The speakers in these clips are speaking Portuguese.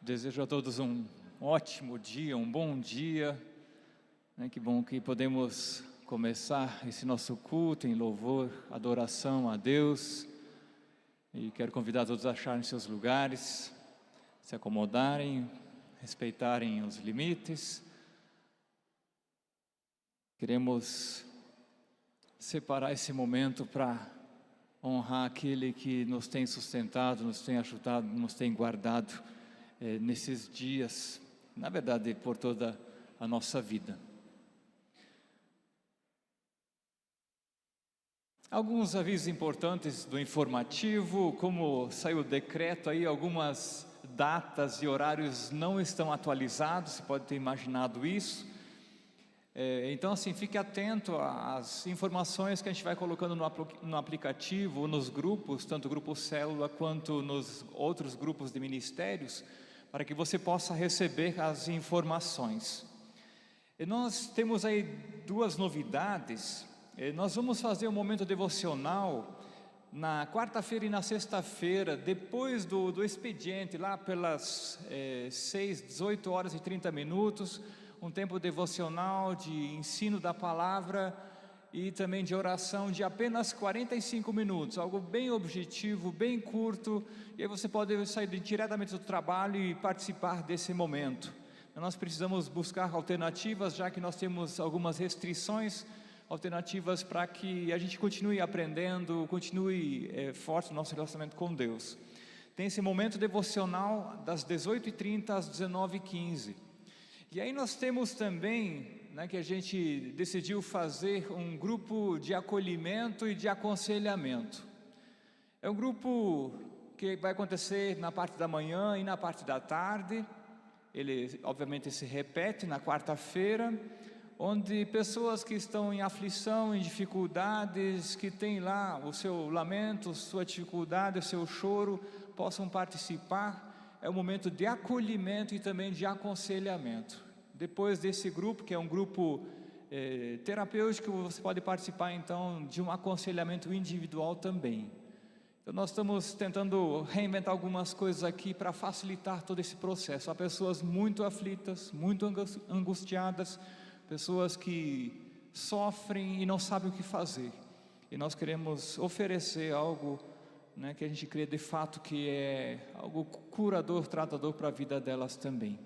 Desejo a todos um ótimo dia, um bom dia. Que bom que podemos começar esse nosso culto em louvor, adoração a Deus. E quero convidar todos a acharem seus lugares, se acomodarem, respeitarem os limites. Queremos separar esse momento para honrar aquele que nos tem sustentado, nos tem ajudado, nos tem guardado nesses dias, na verdade, por toda a nossa vida. Alguns avisos importantes do informativo: como saiu o decreto aí, algumas datas e horários não estão atualizados, você pode ter imaginado isso. Então assim, fique atento às informações que a gente vai colocando no aplicativo, nos grupos, tanto o grupo Célula quanto nos outros grupos de ministérios, para que você possa receber as informações. E nós temos aí duas novidades. Nós vamos fazer um momento devocional na quarta-feira e na sexta-feira, depois do expediente, lá pelas 18 horas e 30 minutos, um tempo devocional de ensino da palavra e também de oração de apenas 45 minutos, algo bem objetivo, bem curto, e aí você pode sair diretamente do trabalho e participar desse momento. Nós precisamos buscar alternativas, já que nós temos algumas restrições, alternativas para que a gente continue aprendendo, continue forte no nosso relacionamento com Deus. Tem esse momento devocional das 18h30 às 19h15. E aí nós temos também, que a gente decidiu fazer um grupo de acolhimento e de aconselhamento. É um grupo que vai acontecer na parte da manhã e na parte da tarde. Ele obviamente se repete na quarta-feira, onde pessoas que estão em aflição, em dificuldades, que têm lá o seu lamento, sua dificuldade, o seu choro, possam participar. É um momento de acolhimento e também de aconselhamento. Depois desse grupo, que é um grupo terapêutico, você pode participar então de um aconselhamento individual também. Então nós estamos tentando reinventar algumas coisas aqui para facilitar todo esse processo. Há pessoas muito aflitas, muito angustiadas, pessoas que sofrem e não sabem o que fazer. E nós queremos oferecer algo que a gente crê de fato que é algo curador, tratador para a vida delas também.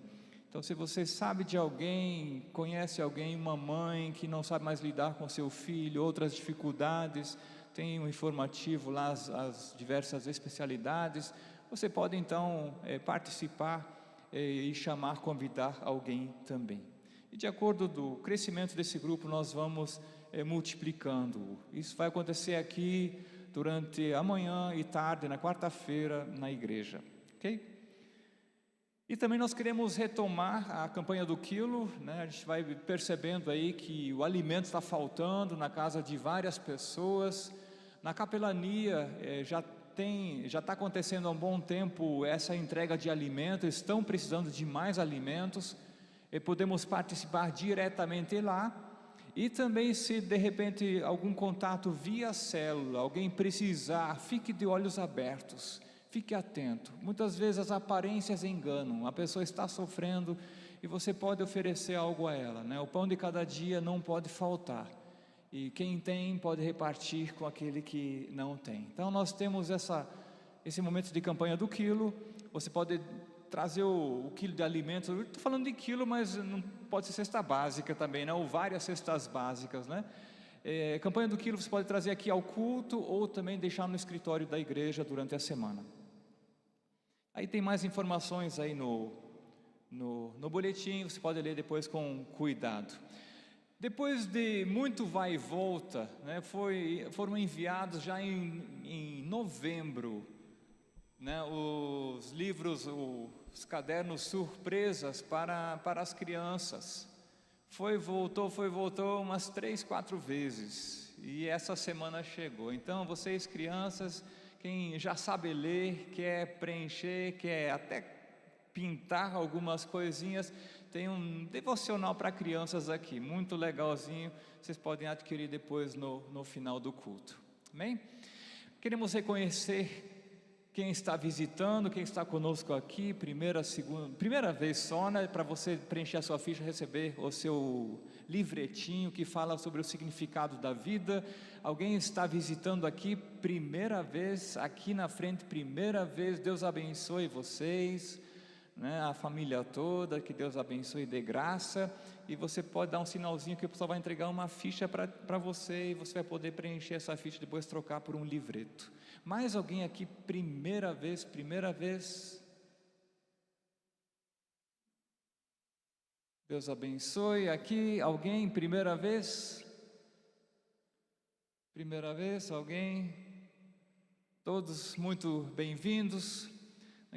Então, se você sabe de alguém, conhece alguém, uma mãe que não sabe mais lidar com seu filho, outras dificuldades, tem um informativo lá, as diversas especialidades, você pode então participar e chamar, convidar alguém também. E de acordo do crescimento desse grupo, nós vamos multiplicando. Isso vai acontecer aqui durante a manhã e tarde, na quarta-feira, na igreja, ok? E também nós queremos retomar a campanha do quilo, A gente vai percebendo aí que o alimento está faltando na casa de várias pessoas. Na capelania já está acontecendo há um bom tempo essa entrega de alimento, estão precisando de mais alimentos, e podemos participar diretamente lá. E também, se de repente algum contato via célula, alguém precisar, fique de olhos abertos, fique atento. Muitas vezes as aparências enganam, a pessoa está sofrendo e você pode oferecer algo a ela, O pão de cada dia não pode faltar, e quem tem pode repartir com aquele que não tem. Então nós temos esse momento de campanha do quilo. Você pode trazer o quilo de alimento. Eu estou falando de quilo, mas não pode ser cesta básica também, ou várias cestas básicas, Campanha do quilo você pode trazer aqui ao culto, ou também deixar no escritório da igreja durante a semana. Aí tem mais informações aí no boletim, você pode ler depois com cuidado. Depois de muito vai e volta, foram enviados já em novembro, os livros, os cadernos surpresas para as crianças. Voltou umas 3, 4 vezes, e essa semana chegou. Então vocês crianças, quem já sabe ler, quer preencher, quer até pintar algumas coisinhas, tem um devocional para crianças aqui, muito legalzinho, vocês podem adquirir depois no final do culto, amém? Queremos reconhecer Quem está visitando, quem está conosco aqui, primeira vez só, né, para você preencher a sua ficha, receber o seu livretinho que fala sobre o significado da vida. Alguém está visitando aqui, primeira vez, aqui na frente, primeira vez. Deus abençoe vocês, né, a família toda, que Deus abençoe e dê graça. E você pode dar um sinalzinho que o pessoal vai entregar uma ficha para você, e você vai poder preencher essa ficha e depois trocar por um livreto. Mais alguém aqui, primeira vez? Deus abençoe. Aqui, alguém, primeira vez? Primeira vez, alguém? Todos muito bem-vindos.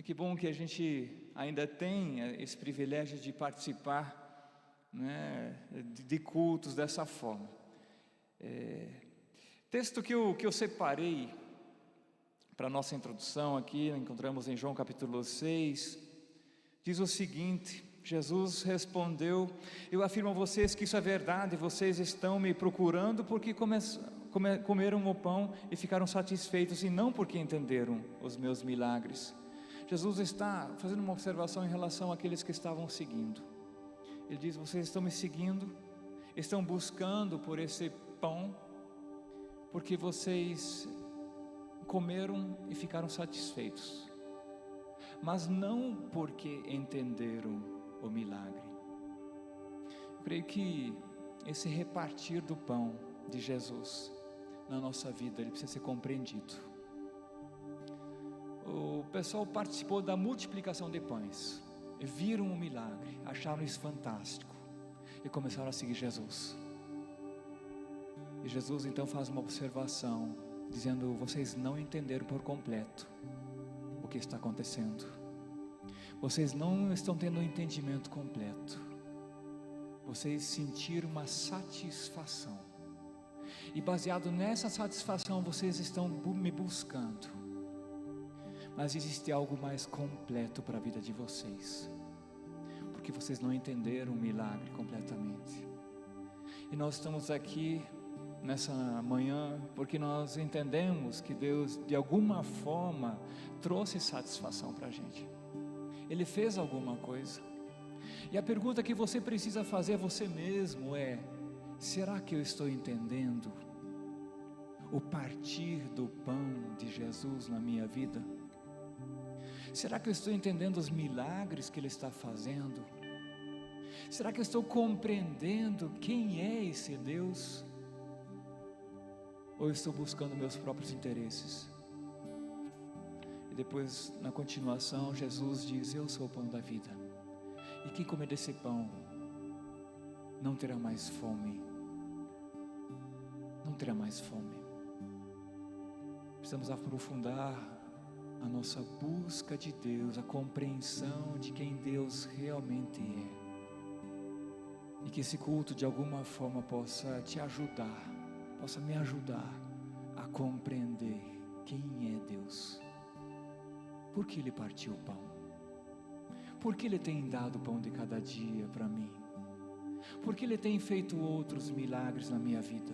Que bom que a gente ainda tem esse privilégio de participar, né, de cultos dessa forma. Texto que eu separei para a nossa introdução aqui, encontramos em João capítulo 6, diz o seguinte: Jesus respondeu: eu afirmo a vocês que isso é verdade, vocês estão me procurando porque comeram o pão e ficaram satisfeitos, e não porque entenderam os meus milagres. Jesus está fazendo uma observação em relação àqueles que estavam seguindo. Ele diz: vocês estão me seguindo, estão buscando por esse pão, porque vocês comeram e ficaram satisfeitos, mas não porque entenderam o milagre. Eu creio que esse repartir do pão de Jesus na nossa vida, ele precisa ser compreendido. O pessoal participou da multiplicação de pães, viram o milagre, acharam isso fantástico e começaram a seguir Jesus. E Jesus então faz uma observação, dizendo: vocês não entenderam por completo o que está acontecendo, vocês não estão tendo um entendimento completo, vocês sentiram uma satisfação, e baseado nessa satisfação vocês estão me buscando, mas existe algo mais completo para a vida de vocês, porque vocês não entenderam o milagre completamente. E nós estamos aqui nessa manhã porque nós entendemos que Deus de alguma forma trouxe satisfação para a gente. Ele fez alguma coisa, e a pergunta que você precisa fazer a você mesmo é: será que eu estou entendendo o partir do pão de Jesus na minha vida? Será que eu estou entendendo os milagres que Ele está fazendo? Será que eu estou compreendendo quem é esse Deus? Ou eu estou buscando meus próprios interesses? E depois, na continuação, Jesus diz: eu sou o pão da vida, e quem comer desse pão não terá mais fome. Não terá mais fome. Precisamos aprofundar a nossa busca de Deus, a compreensão de quem Deus realmente é, e que esse culto de alguma forma possa te ajudar, possa me ajudar a compreender quem é Deus. Por que Ele partiu o pão? Por que Ele tem dado o pão de cada dia para mim? Por que Ele tem feito outros milagres na minha vida?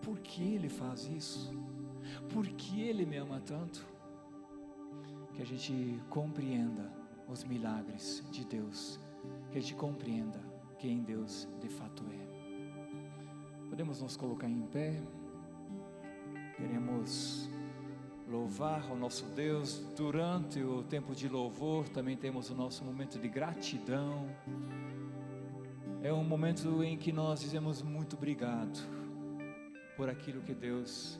Por que Ele faz isso? Por que Ele me ama tanto? Que a gente compreenda os milagres de Deus, que a gente compreenda quem Deus de fato é. Podemos nos colocar em pé. Queremos louvar o nosso Deus. Durante o tempo de louvor também temos o nosso momento de gratidão. É um momento em que nós dizemos muito obrigado por aquilo que Deus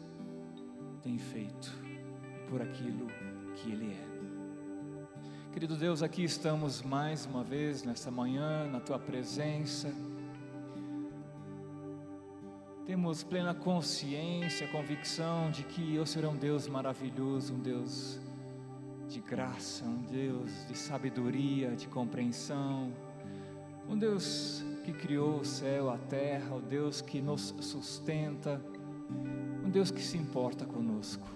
tem feito, por aquilo que Ele é. Querido Deus, aqui estamos mais uma vez nesta manhã, na Tua presença. Temos plena consciência, convicção de que o Senhor é um Deus maravilhoso, um Deus de graça, um Deus de sabedoria, de compreensão, um Deus que criou o céu, a terra, o Deus que nos sustenta, um Deus que se importa conosco.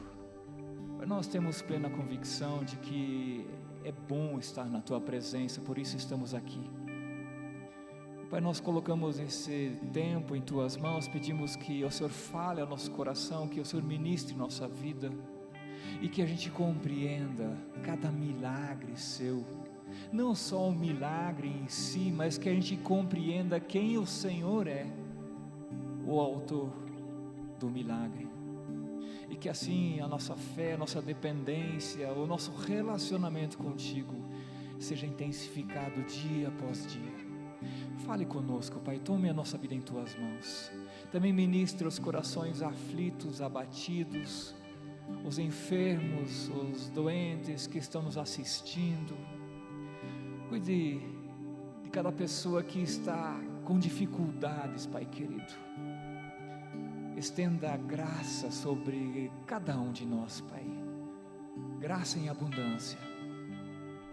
Mas nós temos plena convicção de que é bom estar na Tua presença, por isso estamos aqui. Pai, nós colocamos esse tempo em Tuas mãos, pedimos que o Senhor fale ao nosso coração, que o Senhor ministre nossa vida, e que a gente compreenda cada milagre seu, não só o milagre em si, mas que a gente compreenda quem o Senhor é, o autor do milagre, e que assim a nossa fé, a nossa dependência, o nosso relacionamento contigo seja intensificado dia após dia. Fale conosco, Pai, tome a nossa vida em Tuas mãos, também ministre os corações aflitos, abatidos, os enfermos, os doentes que estão nos assistindo. Cuide de cada pessoa que está com dificuldades, Pai querido. Estenda a graça sobre cada um de nós, Pai, graça em abundância,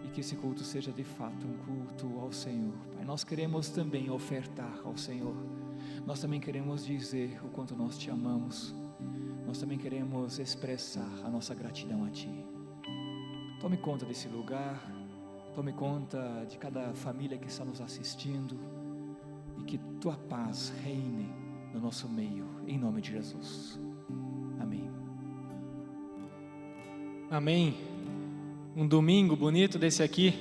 e que esse culto seja de fato um culto ao Senhor, Pai. Nós queremos também ofertar ao Senhor, nós também queremos dizer o quanto nós te amamos, nós também queremos expressar a nossa gratidão a Ti. Tome conta desse lugar, tome conta de cada família que está nos assistindo, e que Tua paz reine no nosso meio, em nome de Jesus, amém. Amém. Um domingo bonito desse aqui,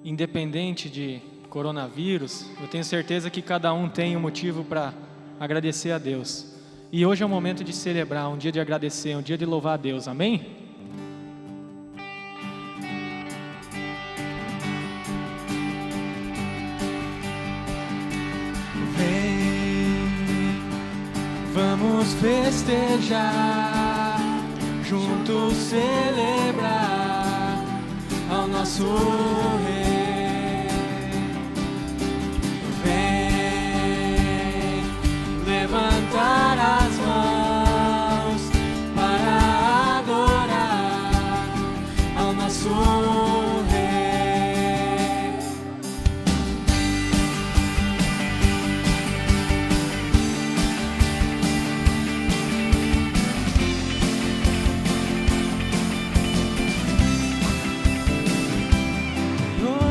independente de coronavírus, eu tenho certeza que cada um tem um motivo para agradecer a Deus, e hoje é um momento de celebrar, um dia de agradecer, um dia de louvar a Deus, amém? Vamos festejar, juntos celebrar ao nosso Rei. Vem levantar as mãos para adorar ao nosso Rei.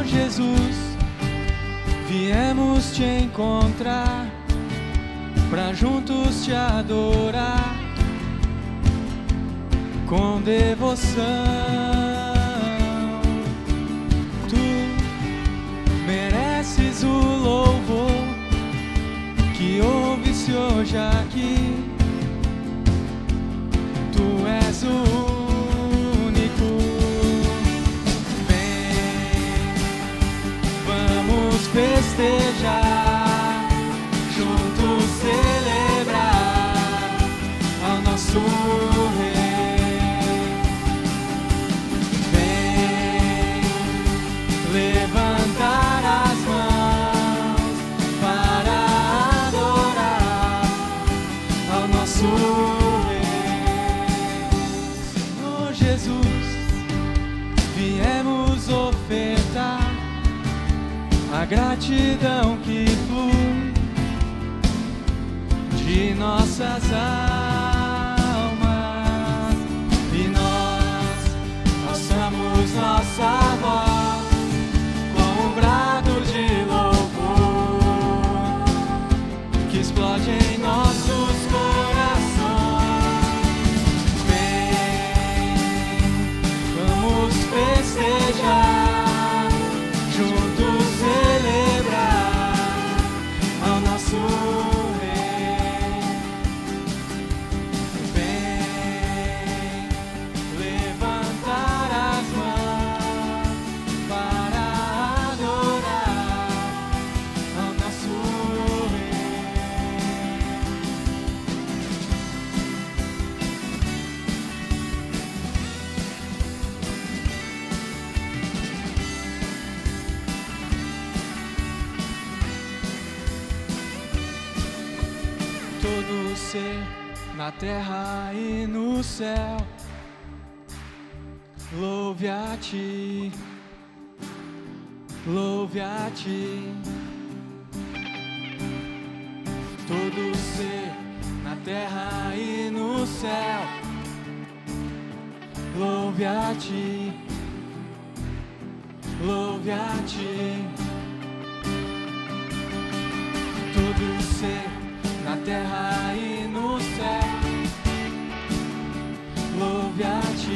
Jesus, viemos te encontrar, pra juntos te adorar, com devoção. Tu mereces o louvor, que ouve-se hoje aqui. Tu és o festejar, juntos celebrar ao nosso Rei. Vem levantar as mãos para adorar ao nosso Rei. Senhor Jesus, viemos ofertar a gratidão que flui de nossas almas, e nós alçamos nossa voz com um brado de louvor que explode em nossos corações. Vem, vamos festejar, juntos celebrar ao nosso Rei. Vem levantar as mãos para adorar ao nosso Rei. Todo ser na terra e no céu louve a Ti, louve a Ti. Todo ser na terra e no céu louve a Ti, louve a Ti. Todo ser na terra e no céu louve a Ti,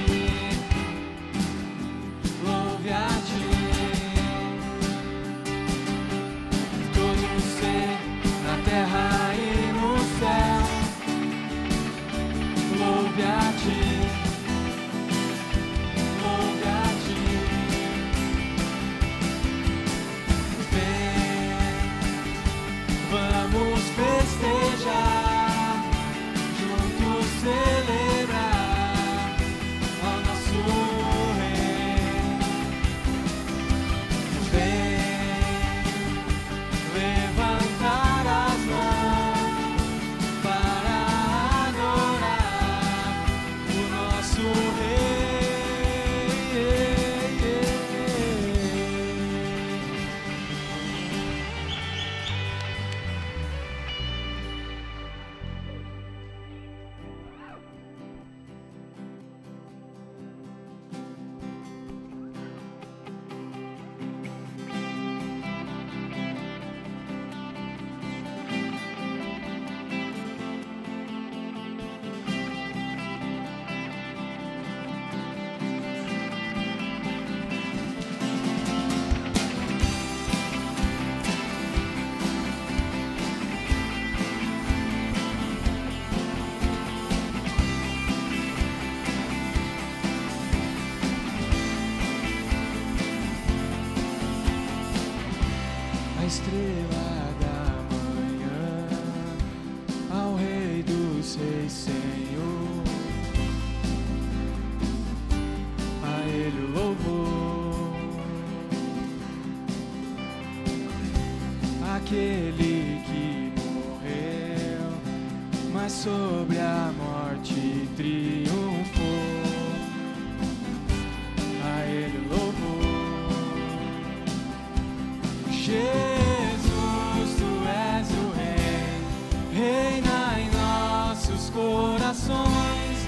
estrela da manhã, ao Rei dos Reis, Senhor, a Ele o louvor, aquele que morreu, mas sobre a morte triunfou, a Ele o louvor. Jesus, Tu és o Rei, reina em nossos corações.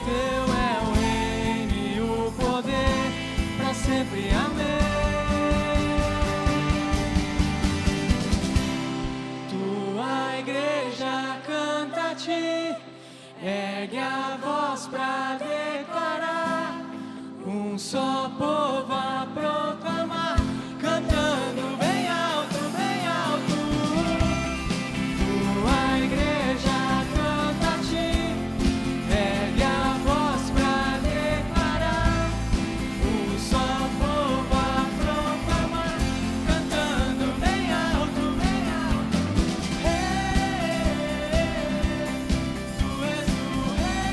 Teu é o reino e o poder, para sempre. Amém. Tua igreja canta a Ti, ergue a voz para declarar, um só povo a proclamar, cantando bem alto, bem alto. Tua igreja canta a Ti, ergue a voz pra declarar, um só povo a proclamar, cantando bem alto, bem alto. Rei, Tu és o Rei.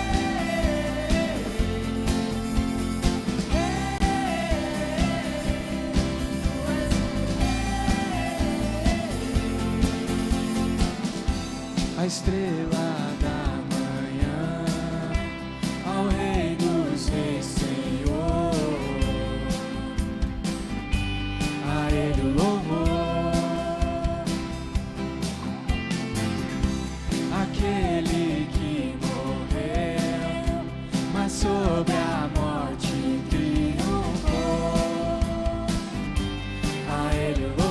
A estrela da manhã, ao Rei dos Reis, Senhor, a Ele o louvor, aquele que morreu, mas sobre a morte triunfou, a Ele o louvor.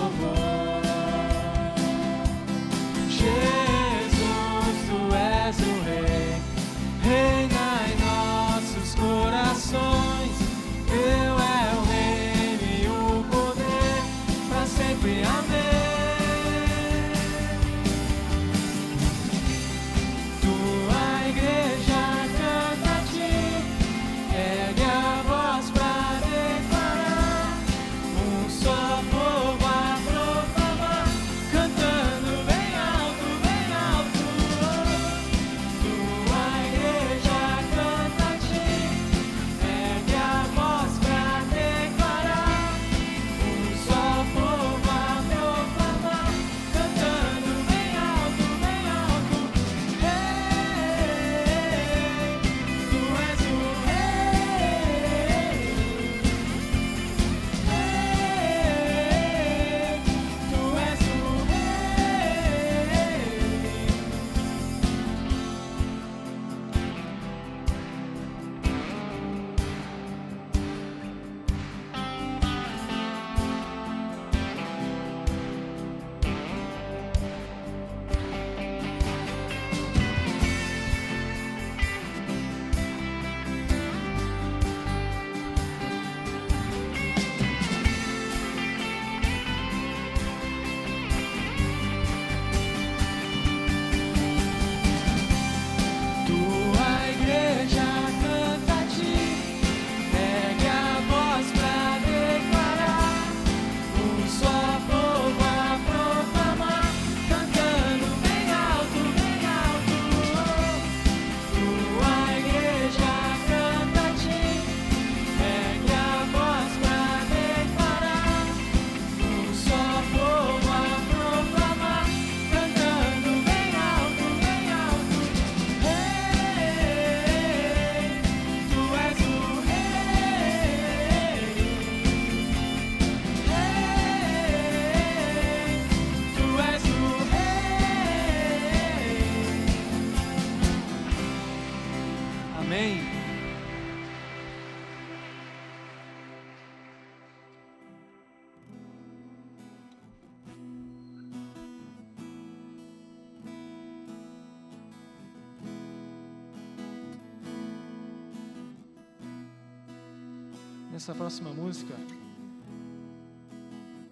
Jesus, Tu és o Rei, reina em nossos corações. Teu é o reino e o poder, para sempre. Amém. Tua igreja canta a Ti, ergue a voz para declarar, um só povo a proclamar, cantando bem alto, bem alto. Tua igreja canta a Ti, ergue a voz para declarar, um só povo a proclamar, cantando bem alto, bem alto. Rei, Tu és o Rei. Rei, Tu és o Rei. Tua igreja canta a Ti, ergue a voz pra declarar, um só povo a proclamar, cantando bem alto, bem alto. Tua igreja canta a Ti, ergue a voz pra declarar, um só povo a proclamar, cantando bem alto, bem alto. Rei, Tu és o Rei. Rei, Tu és o Rei. Amém. Nessa próxima música,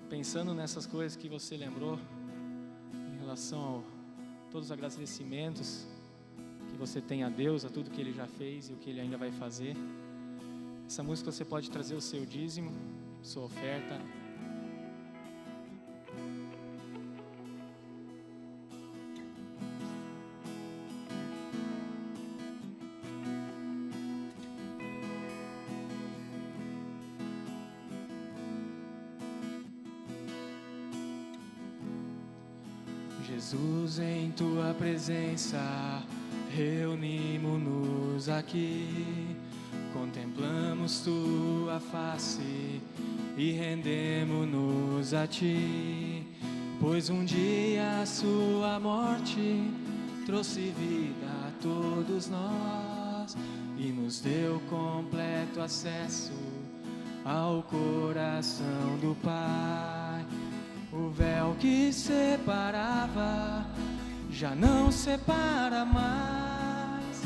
pensando nessas coisas que você lembrou, em relação a todos os agradecimentos que você tem a Deus, a tudo que Ele já fez e o que Ele ainda vai fazer, essa música você pode trazer o seu dízimo, sua oferta, Jesus, em tua presença, reunimos-nos aqui, contemplamos tua face e rendemos-nos a ti, pois um dia a sua morte trouxe vida a todos nós e nos deu completo acesso ao coração do Pai. O véu que separava já não separa mais.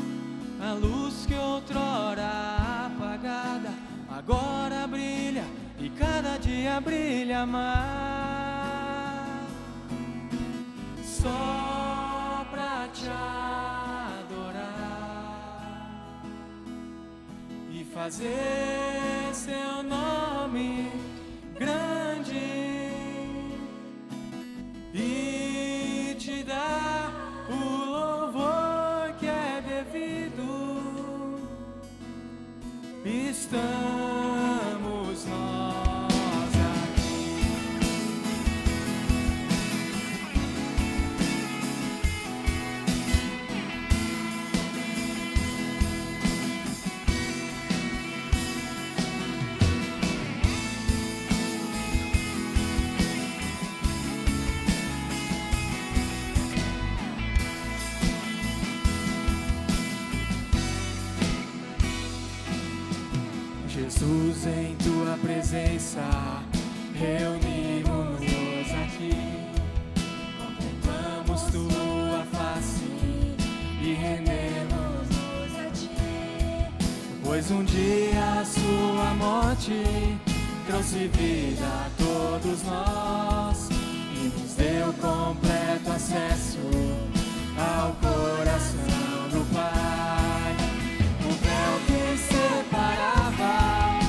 A luz que outrora apagada agora brilha e cada dia brilha mais. Só pra te adorar e fazer seu nome grande e te dar o louvor que é devido. Estamos nós aqui. Jesus, em tua presença, reunimos-nos aqui, contemplamos tua face e rendemos-nos a ti, pois um dia a sua morte trouxe vida a todos nós e nos deu completo acesso ao coração do Pai. O véu que separava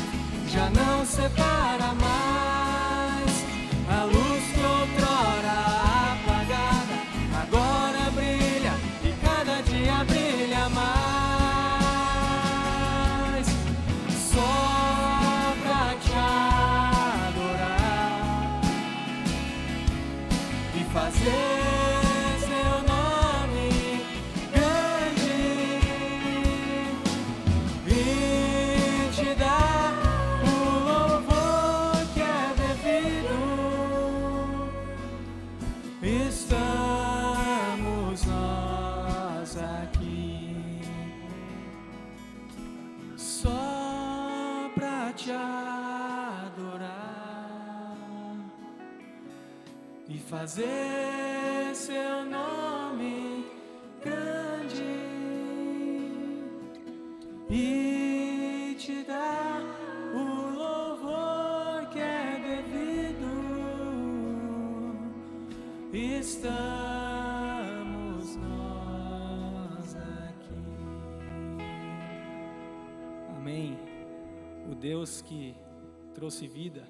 já não separa mais. A luz que outrora apagada agora brilha e cada dia brilha mais. Só pra te adorar e fazer seu nome grande e te dar estamos nós aqui, só pra te adorar e fazer seu nome grande e te dar o louvor que é devido. Estamos nós aqui. Amém. O Deus que trouxe vida,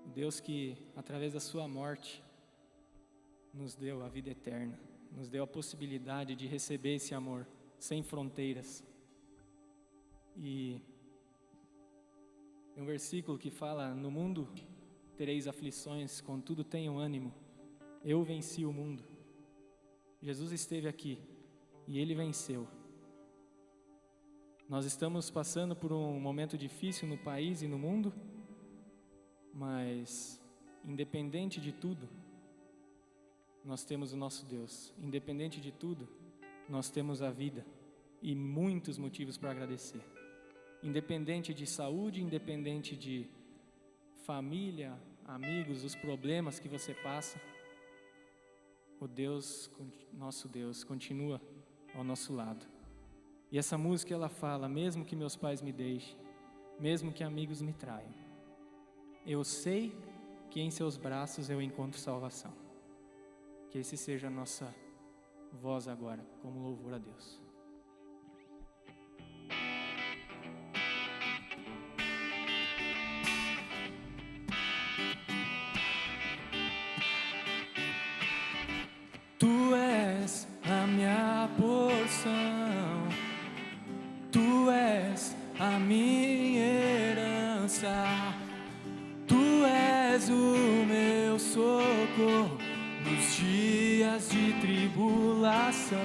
o Deus que, através da sua morte, nos deu a vida eterna, nos deu a possibilidade de receber esse amor sem fronteiras. E tem um versículo que fala: no mundo tereis aflições, contudo tenham ânimo, eu venci o mundo. Jesus esteve aqui e Ele venceu. Nós estamos passando por um momento difícil no país e no mundo, mas independente de tudo, nós temos o nosso Deus. Independente de tudo, nós temos a vida e muitos motivos para agradecer. Independente de saúde, independente de família, amigos, os problemas que você passa, o Deus, nosso Deus, continua ao nosso lado. E essa música ela fala: mesmo que meus pais me deixem, mesmo que amigos me traiam, eu sei que em seus braços eu encontro salvação. Que esse seja a nossa voz agora, como louvor a Deus. Tu és a minha porção, Tu és a minha herança, Tu és o meu socorro nos dias de tribulação.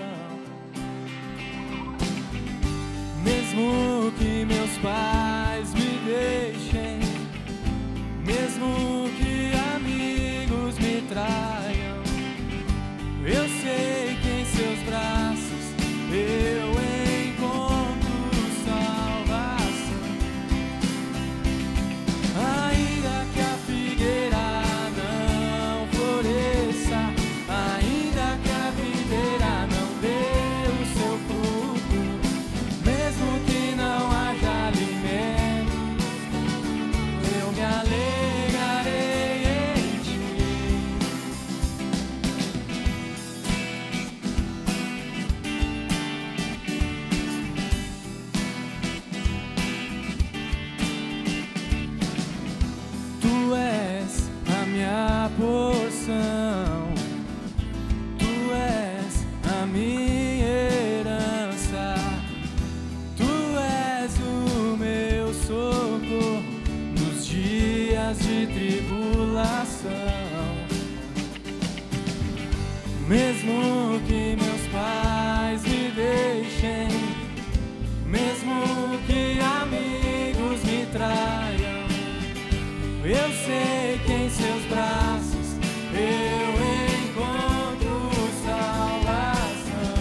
Mesmo que meus pais me deixem, mesmo que amigos me traiam, eu sei que em seus braços eu encontro salvação. Ainda que a figueira não floresça, ainda que a videira não dê o seu fruto, mesmo que não haja alimento, eu me alegrarei em ti. Tu és a minha porção, tu és a minha herança, tu és o meu socorro nos dias de tribulação. Mesmo que meus pais me deixem, mesmo que amigos me traiam, eu sei que em seus braços eu encontro salvação.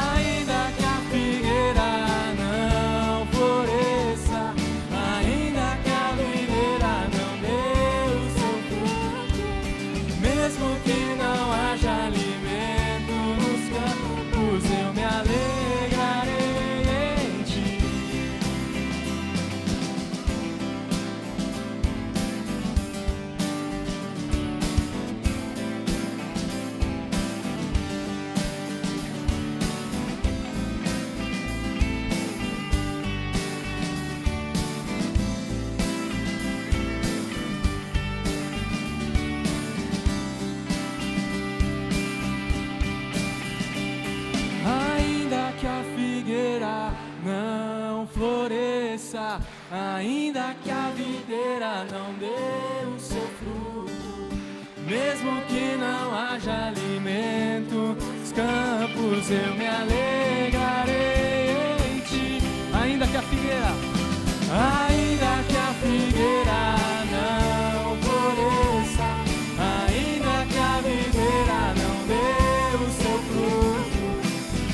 Ainda que a figueira não floresça, ainda que a videira não dê o seu fruto, mesmo que não haja alimento nos campos, eu me alegrarei em ti. Ainda que a figueira não floresça, ainda que a videira não dê o seu fruto, mesmo que não haja alimento nos campos, eu me alegrarei em ti. Ainda que a figueira não floresça, ainda que a videira não dê o seu fruto,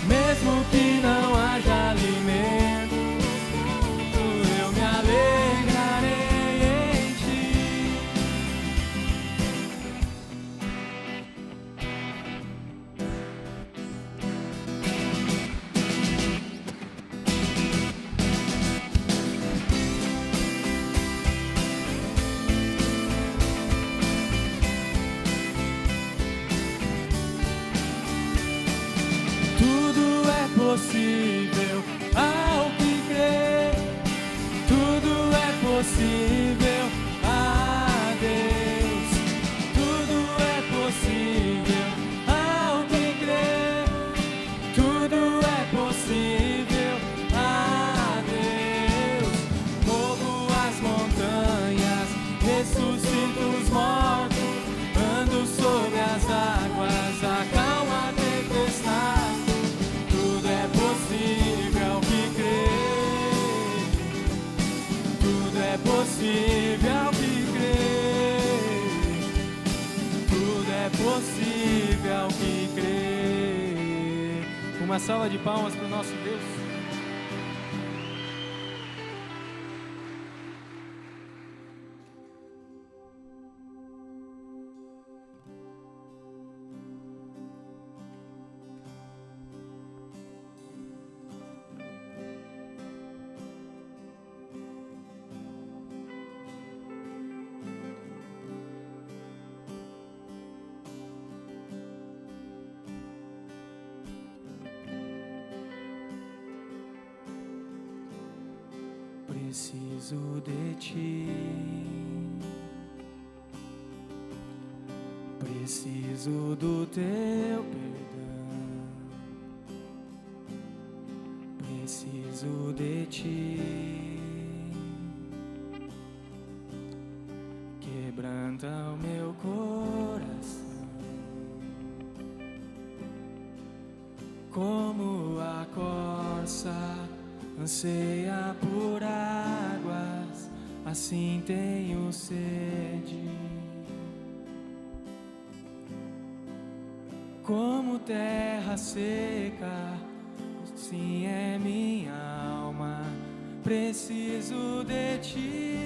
mesmo que não haja alimento, eu me alegrarei em ti. Tudo é possível ao que crê, tudo é possível a Deus, tudo é possível ao que crê, tudo é possível a Deus. Movo as montanhas, ressuscito os mortos, ando sobre as águas, acalmo a tempestade. Tudo é possível ao que crê, tudo é possível ao que crê, tudo é possível ao que crê. Uma salva de palmas para o nosso Deus. Preciso de ti, preciso do teu perdão, preciso de ti. Quebranta o meu coração, como a corça anseia por águas, assim tenho sede. Como terra seca, assim é minha alma, preciso de ti.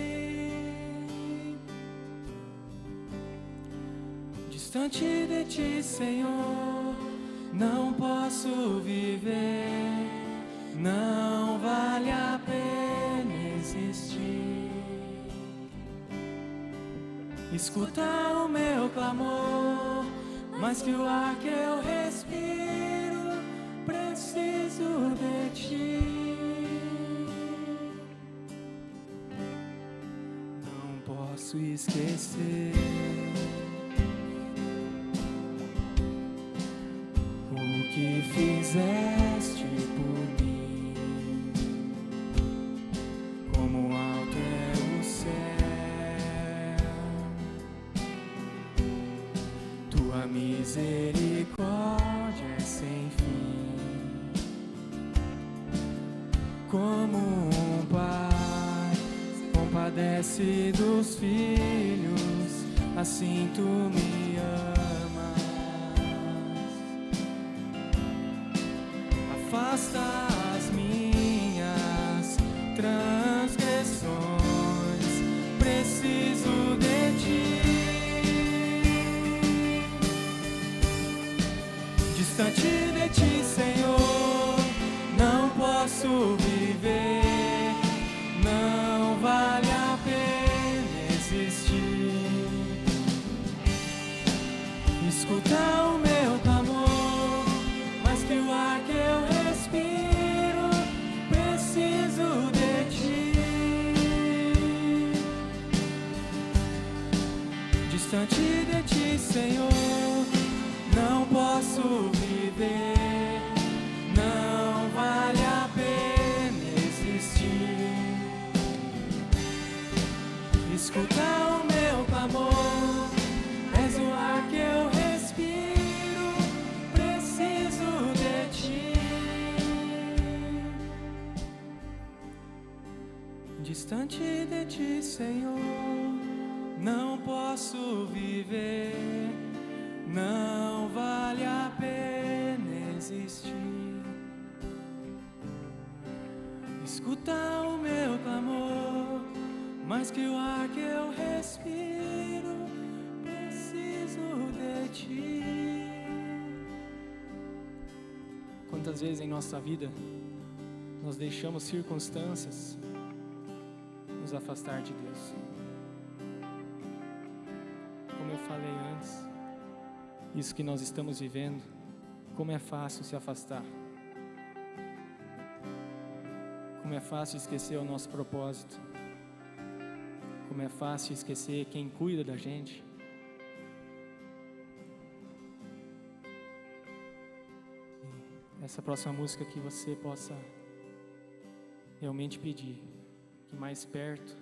Distante de ti, Senhor, não posso viver, não vale a pena existir. Escuta o meu clamor, mais que o ar que eu respiro, preciso de ti. Não posso esquecer o que fizeste por mim. Como alto é o céu, tua misericórdia é sem fim. Como um pai compadece dos filhos, assim tu me amas. Afasta as minhas transgressões, preciso de ti. Distante de ti, Senhor, não posso viver, não vale a pena existir. Escuta o meu clamor, mais que o ar que eu respiro, preciso de ti. Distante de ti, Senhor, não posso viver, não vale a pena existir. Escuta o meu clamor, és o ar que eu respiro, preciso de ti. Distante de ti, Senhor, não posso viver, não vale a pena existir. Escuta o meu clamor, mais que o ar que eu respiro, preciso de ti. Quantas vezes em nossa vida nós deixamos circunstâncias nos afastar de Deus? Como eu falei antes, isso que nós estamos vivendo, como é fácil se afastar. Como é fácil esquecer o nosso propósito. Como é fácil esquecer quem cuida da gente. Essa próxima música que você possa realmente pedir que mais perto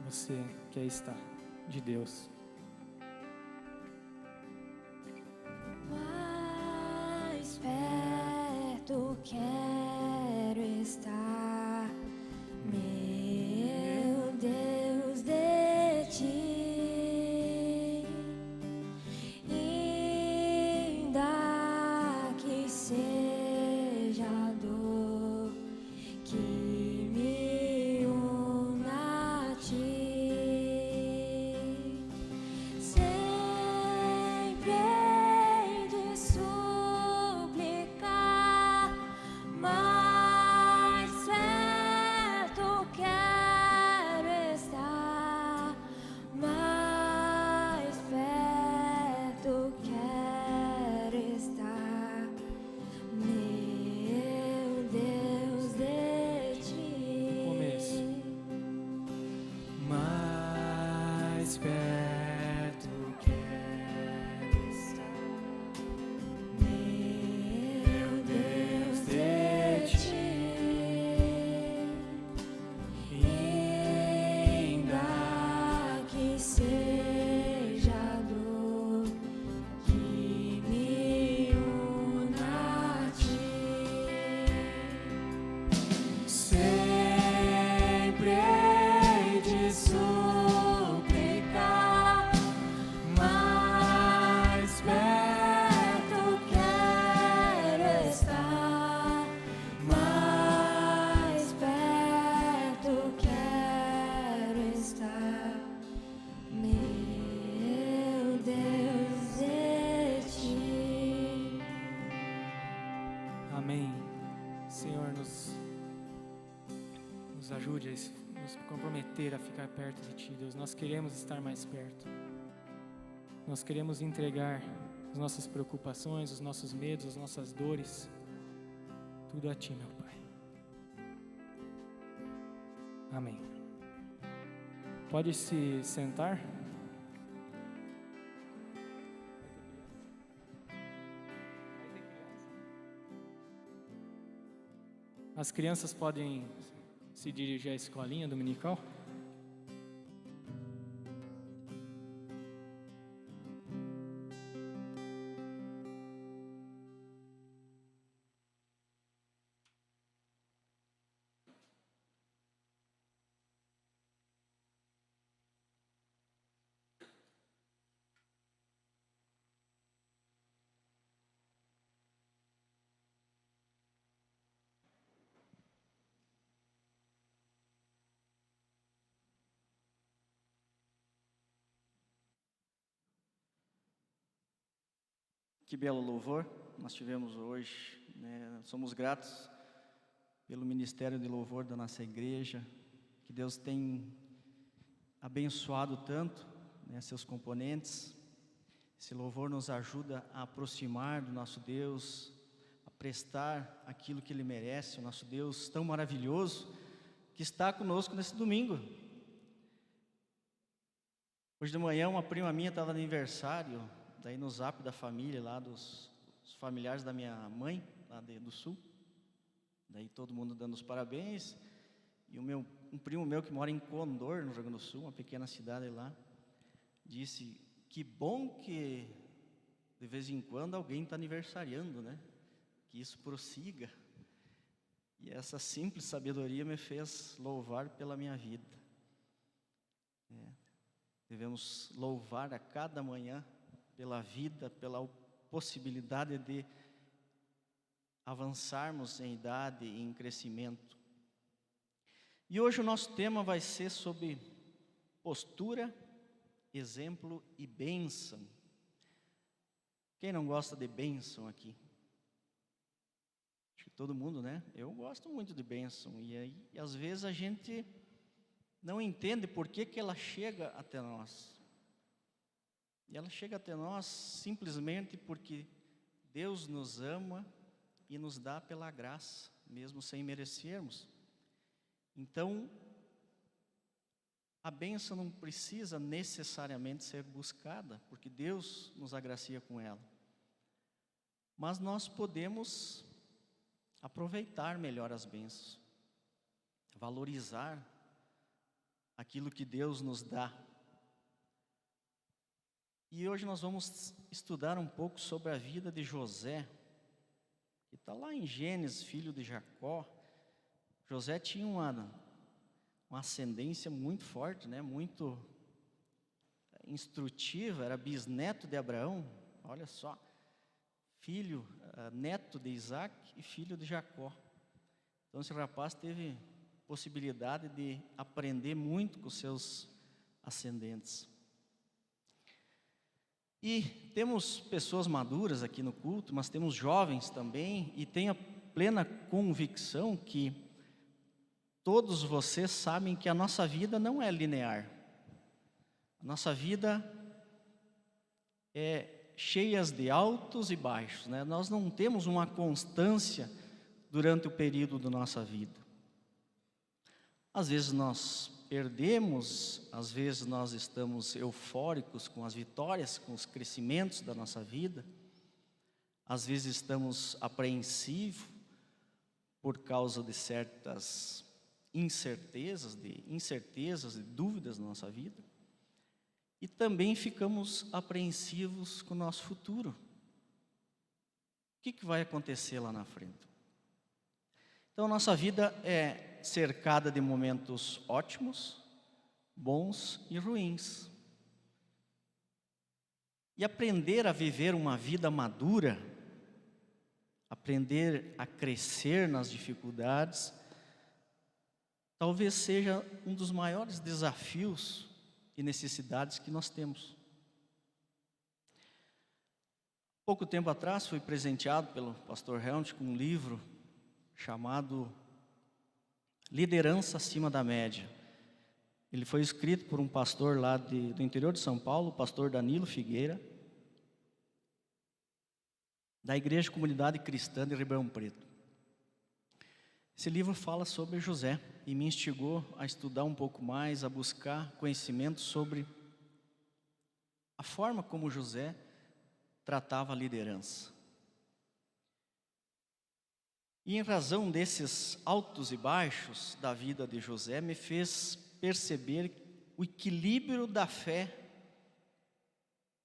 você quer estar de Deus. Mais perto quero estar, meu Deus, de ti, ainda que seja a dor que me una a ti, sempre hei de suplicar ajude a nos comprometer a ficar perto de Ti, Deus. Nós queremos estar mais perto. Nós queremos entregar as nossas preocupações, os nossos medos, as nossas dores, tudo a Ti, meu Pai. Amém. Pode se sentar. As crianças podem se dirigir à escolinha dominical. Que belo louvor nós tivemos hoje, né? Somos gratos pelo ministério de louvor da nossa igreja, que Deus tem abençoado tanto, né, seus componentes. Esse louvor nos ajuda a aproximar do nosso Deus, a prestar aquilo que Ele merece, o nosso Deus tão maravilhoso, que está conosco nesse domingo. Hoje de manhã uma prima minha estava no aniversário, daí no zap da família, lá dos familiares da minha mãe, lá do sul. Daí todo mundo dando os parabéns. E um primo meu que mora em Condor, no Rio Grande do Sul, uma pequena cidade lá, disse: que bom que de vez em quando alguém está aniversariando, né? Que isso prossiga. E essa simples sabedoria me fez louvar pela minha vida. Devemos louvar a cada manhã pela vida, pela possibilidade de avançarmos em idade e em crescimento. E hoje o nosso tema vai ser sobre postura, exemplo e bênção. Quem não gosta de bênção aqui? Acho que todo mundo, né? Eu gosto muito de bênção. E às vezes a gente não entende por que ela chega até nós. E ela chega até nós simplesmente porque Deus nos ama e nos dá pela graça, mesmo sem merecermos. Então, a bênção não precisa necessariamente ser buscada, porque Deus nos agracia com ela. Mas nós podemos aproveitar melhor as bênçãos, valorizar aquilo que Deus nos dá. E hoje nós vamos estudar um pouco sobre a vida de José, que está lá em Gênesis, filho de Jacó. José tinha uma ascendência muito forte, né? Muito instrutiva, era bisneto de Abraão, olha só, neto de Isaac e filho de Jacó. Então esse rapaz teve possibilidade de aprender muito com seus ascendentes. E temos pessoas maduras aqui no culto, mas temos jovens também, e tenho a plena convicção que todos vocês sabem que a nossa vida não é linear. A nossa vida é cheia de altos e baixos, né? Nós não temos uma constância durante o período da nossa vida. Às vezes nós perdemos, às vezes nós estamos eufóricos com as vitórias, com os crescimentos da nossa vida. Às vezes estamos apreensivos por causa de certas incertezas, de dúvidas na nossa vida. E também ficamos apreensivos com o nosso futuro. O que vai acontecer lá na frente? Então, nossa vida é cercada de momentos ótimos, bons e ruins. E aprender a viver uma vida madura, aprender a crescer nas dificuldades, talvez seja um dos maiores desafios e necessidades que nós temos. Pouco tempo atrás fui presenteado pelo pastor Helmut com um livro chamado liderança acima da média. Ele foi escrito por um pastor lá do interior de São Paulo, o pastor Danilo Figueira, da Igreja Comunidade Cristã de Ribeirão Preto. Esse livro fala sobre José e me instigou a estudar um pouco mais, a buscar conhecimento sobre a forma como José tratava a liderança. E em razão desses altos e baixos da vida de José, me fez perceber o equilíbrio da fé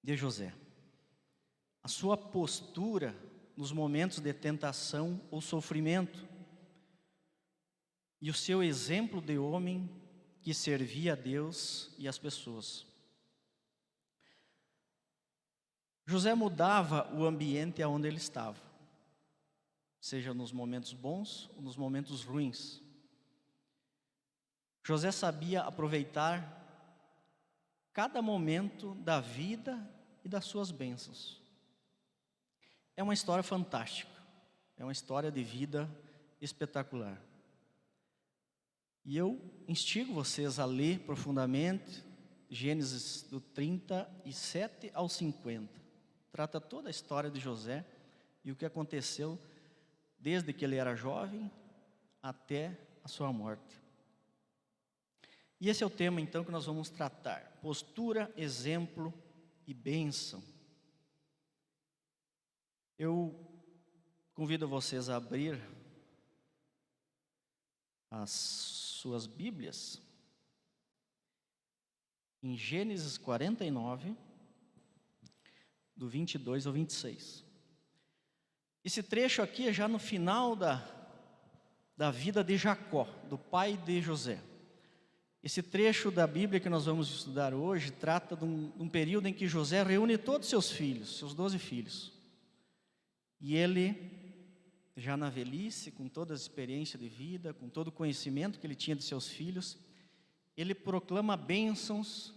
de José. A sua postura nos momentos de tentação ou sofrimento. E o seu exemplo de homem que servia a Deus e as pessoas. José mudava o ambiente aonde ele estava, seja nos momentos bons ou nos momentos ruins. José sabia aproveitar cada momento da vida e das suas bênçãos. É uma história fantástica, é uma história de vida espetacular. E eu instigo vocês a ler profundamente Gênesis do 37 ao 50. Trata toda a história de José e o que aconteceu desde que ele era jovem até a sua morte. E esse é o tema então que nós vamos tratar: postura, exemplo e bênção. Eu convido vocês a abrir as suas Bíblias em Gênesis 49, do 22 ao 26. Esse trecho aqui é já no final da vida de Jacó, do pai de José. Esse trecho da Bíblia que nós vamos estudar hoje trata de um período em que José reúne todos os seus filhos, seus 12 filhos. E ele, já na velhice, com toda a experiência de vida, com todo o conhecimento que ele tinha de seus filhos, ele proclama bênçãos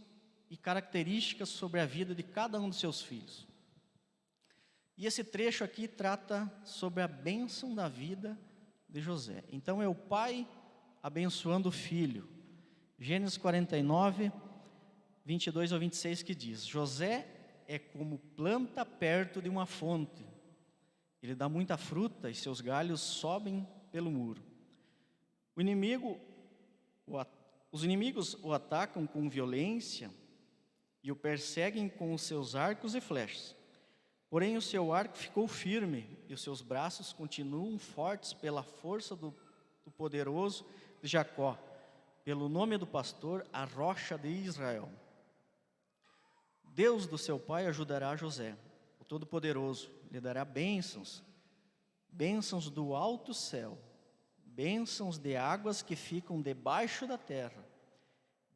e características sobre a vida de cada um dos seus filhos. E esse trecho aqui trata sobre a bênção da vida de José. Então é o pai abençoando o filho. Gênesis 49, 22 ao 26 que diz: José é como planta perto de uma fonte. Ele dá muita fruta e seus galhos sobem pelo muro. Os inimigos o atacam com violência e o perseguem com os seus arcos e flechas. Porém o seu arco ficou firme e os seus braços continuam fortes pela força do poderoso de Jacó, pelo nome do pastor, a rocha de Israel. Deus do seu pai ajudará José, o Todo-Poderoso, lhe dará bênçãos, bênçãos do alto céu, bênçãos de águas que ficam debaixo da terra,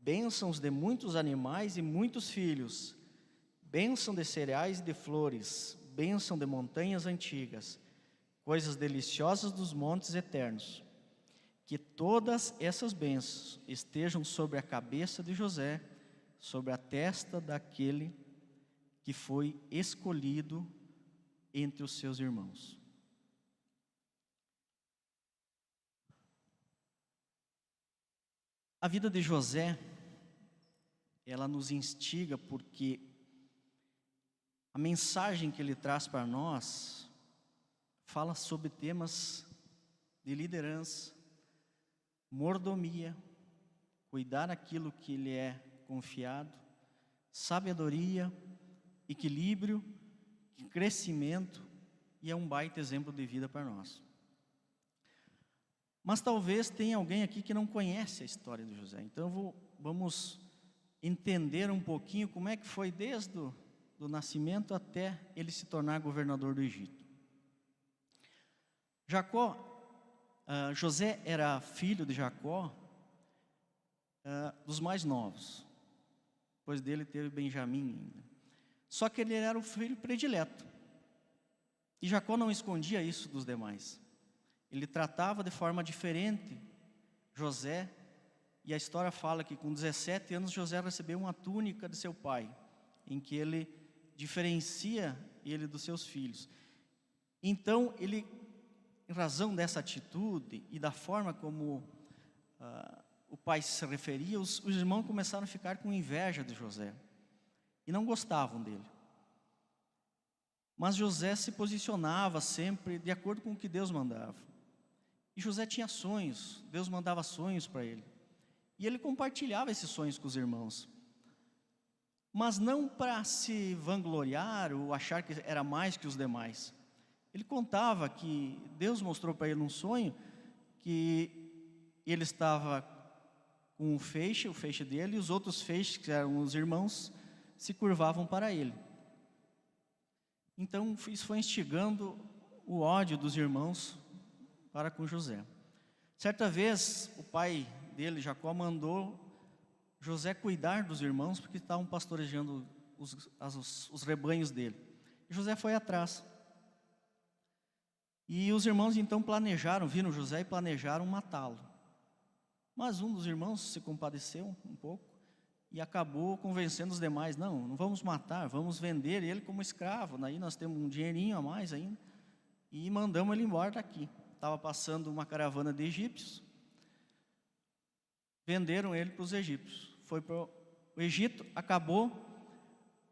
bênçãos de muitos animais e muitos filhos, bênção de cereais e de flores, bênção de montanhas antigas, coisas deliciosas dos montes eternos. Que todas essas bênçãos estejam sobre a cabeça de José, sobre a testa daquele que foi escolhido entre os seus irmãos. A vida de José, ela nos instiga porque a mensagem que ele traz para nós fala sobre temas de liderança, mordomia, cuidar daquilo que lhe é confiado, sabedoria, equilíbrio, crescimento, e é um baita exemplo de vida para nós. Mas talvez tenha alguém aqui que não conhece a história de José, então vamos entender um pouquinho como é que foi desde do nascimento até ele se tornar governador do Egito. José era filho de Jacó, dos mais novos. Depois dele teve Benjamim ainda. Só que ele era o filho predileto. E Jacó não escondia isso dos demais. Ele tratava de forma diferente José. E a história fala que com 17 anos José recebeu uma túnica de seu pai, em que ele diferencia ele dos seus filhos. Então ele, em razão dessa atitude e da forma como o pai se referia, os irmãos começaram a ficar com inveja de José e não gostavam dele. Mas José se posicionava sempre de acordo com o que Deus mandava. E José tinha sonhos, Deus mandava sonhos para ele. E ele compartilhava esses sonhos com os irmãos. Mas não para se vangloriar ou achar que era mais que os demais. Ele contava que Deus mostrou para ele um sonho, que ele estava com o feixe dele, e os outros feixes, que eram os irmãos, se curvavam para ele. Então isso foi instigando o ódio dos irmãos para com José. Certa vez o pai dele, Jacó, mandou José cuidar dos irmãos, porque estavam pastorejando os rebanhos dele. E José foi atrás. E os irmãos então viram José e planejaram matá-lo. Mas um dos irmãos se compadeceu um pouco e acabou convencendo os demais: não vamos matar, vamos vender ele como escravo. Daí nós temos um dinheirinho a mais ainda. E mandamos ele embora daqui. Estava passando uma caravana de egípcios. Venderam ele para os egípcios. Foi para o Egito, acabou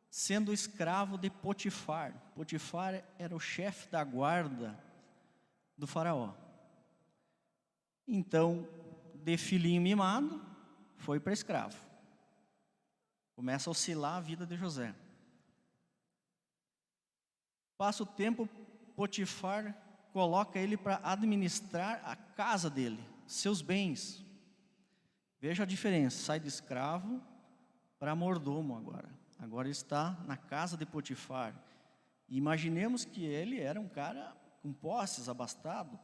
sendo escravo de Potifar. Potifar era o chefe da guarda do faraó. Então, de filhinho mimado, foi para escravo. Começa a oscilar a vida de José. Passa o tempo, Potifar coloca ele para administrar a casa dele, seus bens. Veja a diferença, sai de escravo para mordomo agora. Agora está na casa de Potifar. E imaginemos que ele era um cara com posses, abastado.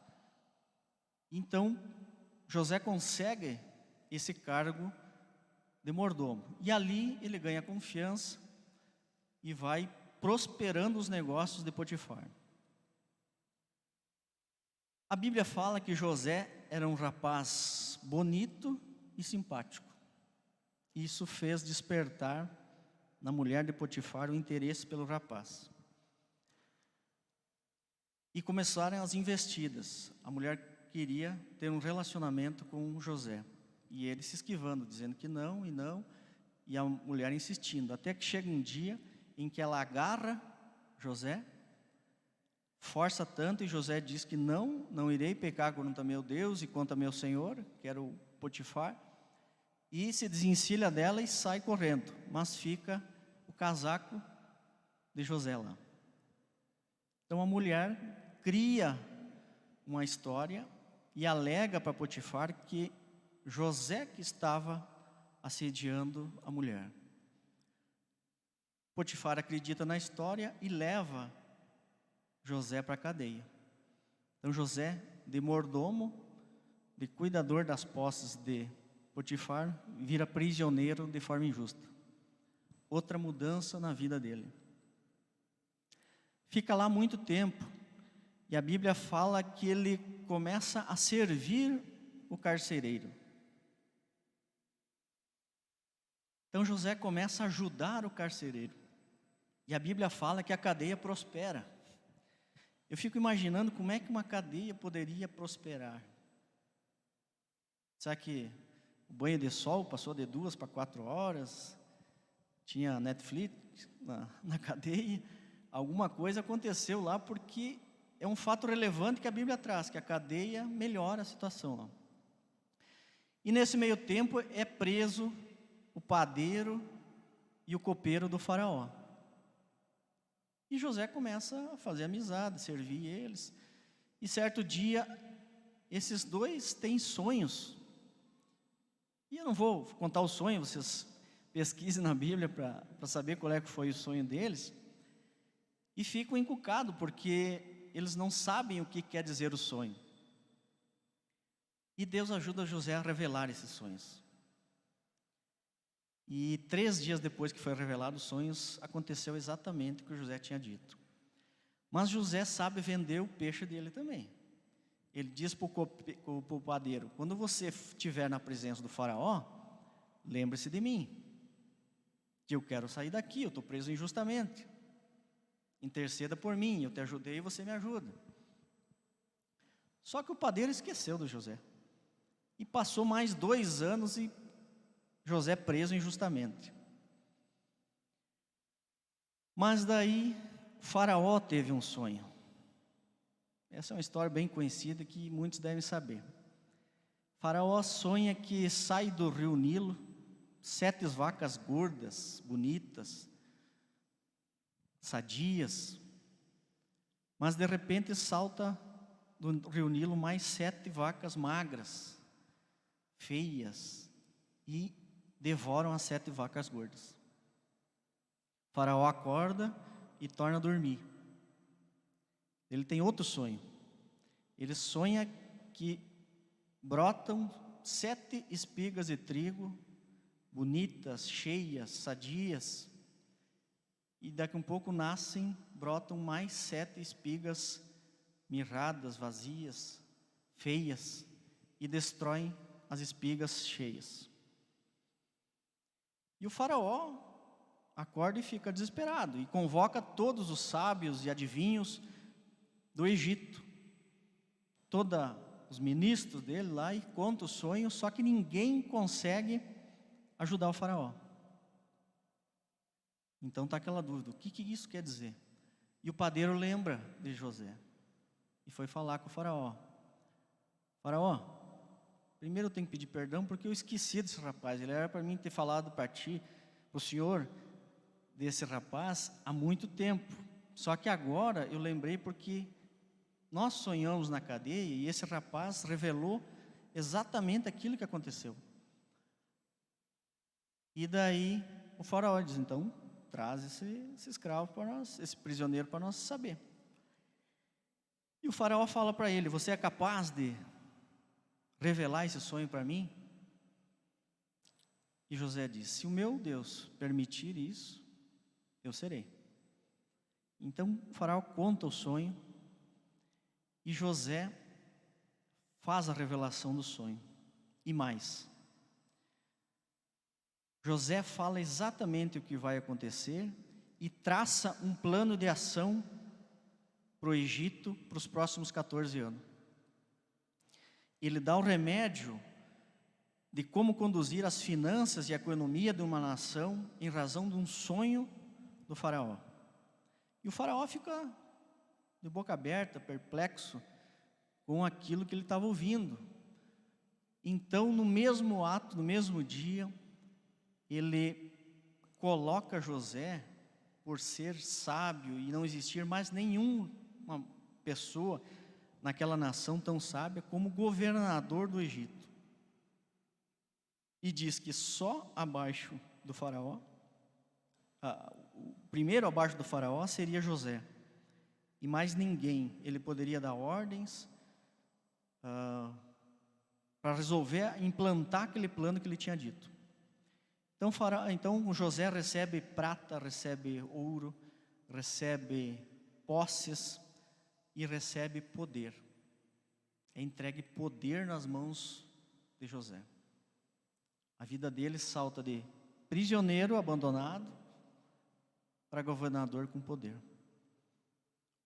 Então, José consegue esse cargo de mordomo. E ali ele ganha confiança e vai prosperando os negócios de Potifar. A Bíblia fala que José era um rapaz bonito e simpático. Isso fez despertar na mulher de Potifar o interesse pelo rapaz. E começaram as investidas. A mulher queria ter um relacionamento com José. E ele se esquivando, dizendo que não e não. E a mulher insistindo. Até que chega um dia em que ela agarra José, força tanto, e José diz que não irei pecar contra meu Deus e contra meu Senhor, que era o Potifar. E se desencilha dela e sai correndo. Mas fica o casaco de José lá. Então a mulher cria uma história e alega para Potifar que José que estava assediando a mulher. Potifar acredita na história e leva José para a cadeia. Então José, de mordomo, de cuidador das posses de Potifar, vira prisioneiro de forma injusta. Outra mudança na vida dele. Fica lá muito tempo. E a Bíblia fala que ele começa a servir o carcereiro. Então José começa a ajudar o carcereiro. E a Bíblia fala que a cadeia prospera. Eu fico imaginando como é que uma cadeia poderia prosperar. Será que o banho de sol passou de 2 para 4 horas? Tinha Netflix na cadeia? Alguma coisa aconteceu lá, porque é um fato relevante que a Bíblia traz, que a cadeia melhora a situação lá. E nesse meio tempo é preso o padeiro e o copeiro do faraó. E José começa a fazer amizade, servir eles. E certo dia, esses dois têm sonhos. E eu não vou contar o sonho, vocês pesquisem na Bíblia para saber qual é que foi o sonho deles. E ficam encucados, porque eles não sabem o que quer dizer o sonho. E Deus ajuda José a revelar esses sonhos. E 3 dias depois que foi revelado os sonhos, aconteceu exatamente o que José tinha dito. Mas José sabe vender o peixe dele também. Ele diz para o padeiro: quando você estiver na presença do faraó, lembre-se de mim, que eu quero sair daqui, eu estou preso injustamente. Interceda por mim, eu te ajudei e você me ajuda. Só que o padeiro esqueceu do José. E passou mais 2 anos e José preso injustamente. Mas daí o faraó teve um sonho. Essa é uma história bem conhecida que muitos devem saber. O faraó sonha que sai do rio Nilo 7 vacas gordas, bonitas, sadias, mas de repente salta do rio Nilo mais 7 vacas magras, feias, e devoram as 7 vacas gordas. O faraó acorda e torna a dormir. Ele tem outro sonho. Ele sonha que brotam 7 espigas de trigo, bonitas, cheias, sadias, e daqui a um pouco brotam mais 7 espigas mirradas, vazias, feias, e destroem as espigas cheias. E o faraó acorda e fica desesperado, e convoca todos os sábios e adivinhos do Egito, todos os ministros dele lá, e conta o sonho, só que ninguém consegue ajudar o faraó. Então está aquela dúvida, o que isso quer dizer? E o padeiro lembra de José, e foi falar com o faraó. Faraó, primeiro eu tenho que pedir perdão, porque eu esqueci desse rapaz. Ele era para mim ter falado para ti, para o senhor, desse rapaz há muito tempo. Só que agora eu lembrei porque nós sonhamos na cadeia e esse rapaz revelou exatamente aquilo que aconteceu. E daí o faraó diz, então traz esse escravo para nós, esse prisioneiro para nós saber. E o faraó fala para ele, você é capaz de revelar esse sonho para mim? E José diz, se o meu Deus permitir isso, eu serei. Então o faraó conta o sonho, e José faz a revelação do sonho. E mais, José fala exatamente o que vai acontecer e traça um plano de ação para o Egito para os próximos 14 anos. Ele dá o remédio de como conduzir as finanças e a economia de uma nação em razão de um sonho do faraó. E o faraó fica de boca aberta, perplexo com aquilo que ele estava ouvindo. Então, no mesmo ato, no mesmo dia, ele coloca José, por ser sábio e não existir mais nenhuma pessoa naquela nação tão sábia, como governador do Egito. E diz que só abaixo do faraó, o primeiro abaixo do faraó seria José. E mais ninguém, ele poderia dar ordens para resolver, implantar aquele plano que ele tinha dito. Então José recebe prata, recebe ouro, recebe posses e recebe poder. É entregue poder nas mãos de José. A vida dele salta de prisioneiro abandonado para governador com poder.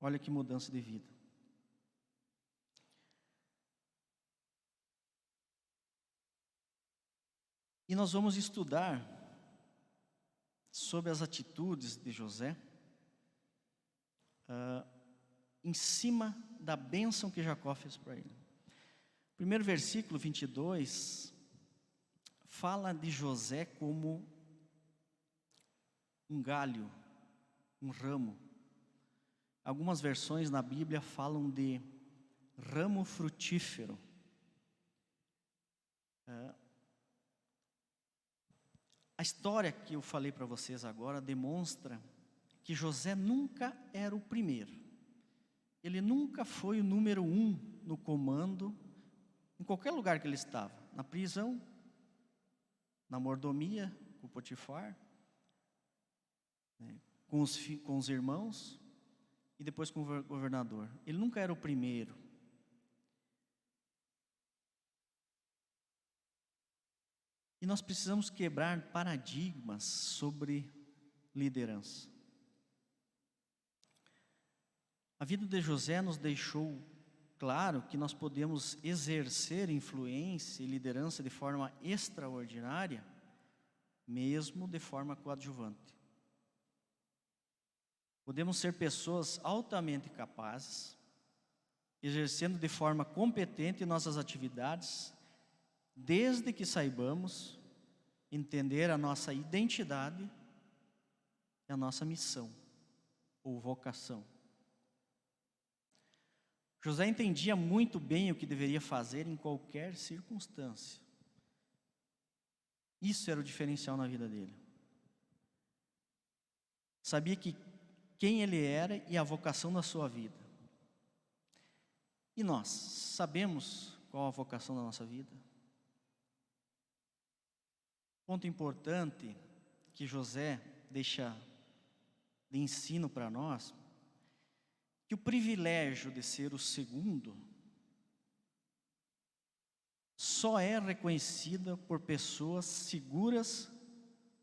Olha que mudança de vida. E nós vamos estudar sobre as atitudes de José em cima da bênção que Jacó fez para ele. O primeiro versículo, 22, fala de José como um galho, um ramo. Algumas versões na Bíblia falam de ramo frutífero. A história que eu falei para vocês agora demonstra que José nunca era o primeiro. Ele nunca foi o número 1 no comando, em qualquer lugar que ele estava. Na prisão, na mordomia, com Potifar, com os irmãos, e depois com o governador. Ele nunca era o primeiro. E nós precisamos quebrar paradigmas sobre liderança. A vida de José nos deixou claro que nós podemos exercer influência e liderança de forma extraordinária, mesmo de forma coadjuvante. Podemos ser pessoas altamente capazes, exercendo de forma competente nossas atividades, desde que saibamos entender a nossa identidade e a nossa missão ou vocação. José entendia muito bem o que deveria fazer em qualquer circunstância. Isso era o diferencial na vida dele. Sabia quem ele era e a vocação da sua vida. E nós sabemos qual a vocação da nossa vida? Ponto importante que José deixa de ensino para nós, que o privilégio de ser o segundo só é reconhecida por pessoas seguras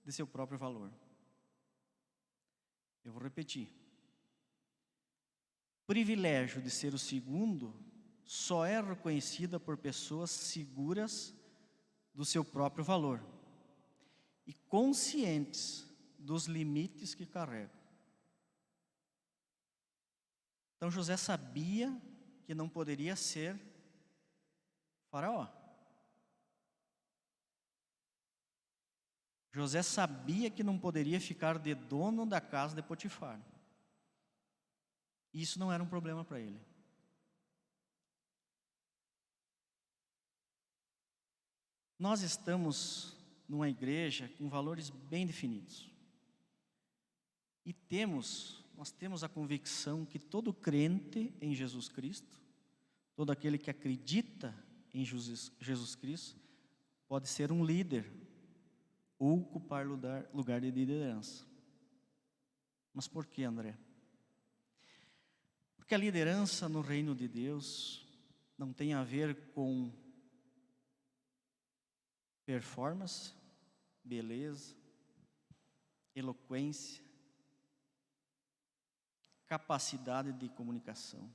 de seu próprio valor. Eu vou repetir. O privilégio de ser o segundo só é reconhecida por pessoas seguras do seu próprio valor e conscientes dos limites que carregam. Então José sabia que não poderia ser faraó. José sabia que não poderia ficar de dono da casa de Potifar. Isso não era um problema para ele. Nós estamos numa igreja com valores bem definidos. E nós temos a convicção que todo crente em Jesus Cristo, todo aquele que acredita em Jesus Cristo, pode ser um líder ou ocupar lugar de liderança. Mas por que, André? Porque a liderança no reino de Deus não tem a ver com performance, beleza, eloquência, capacidade de comunicação.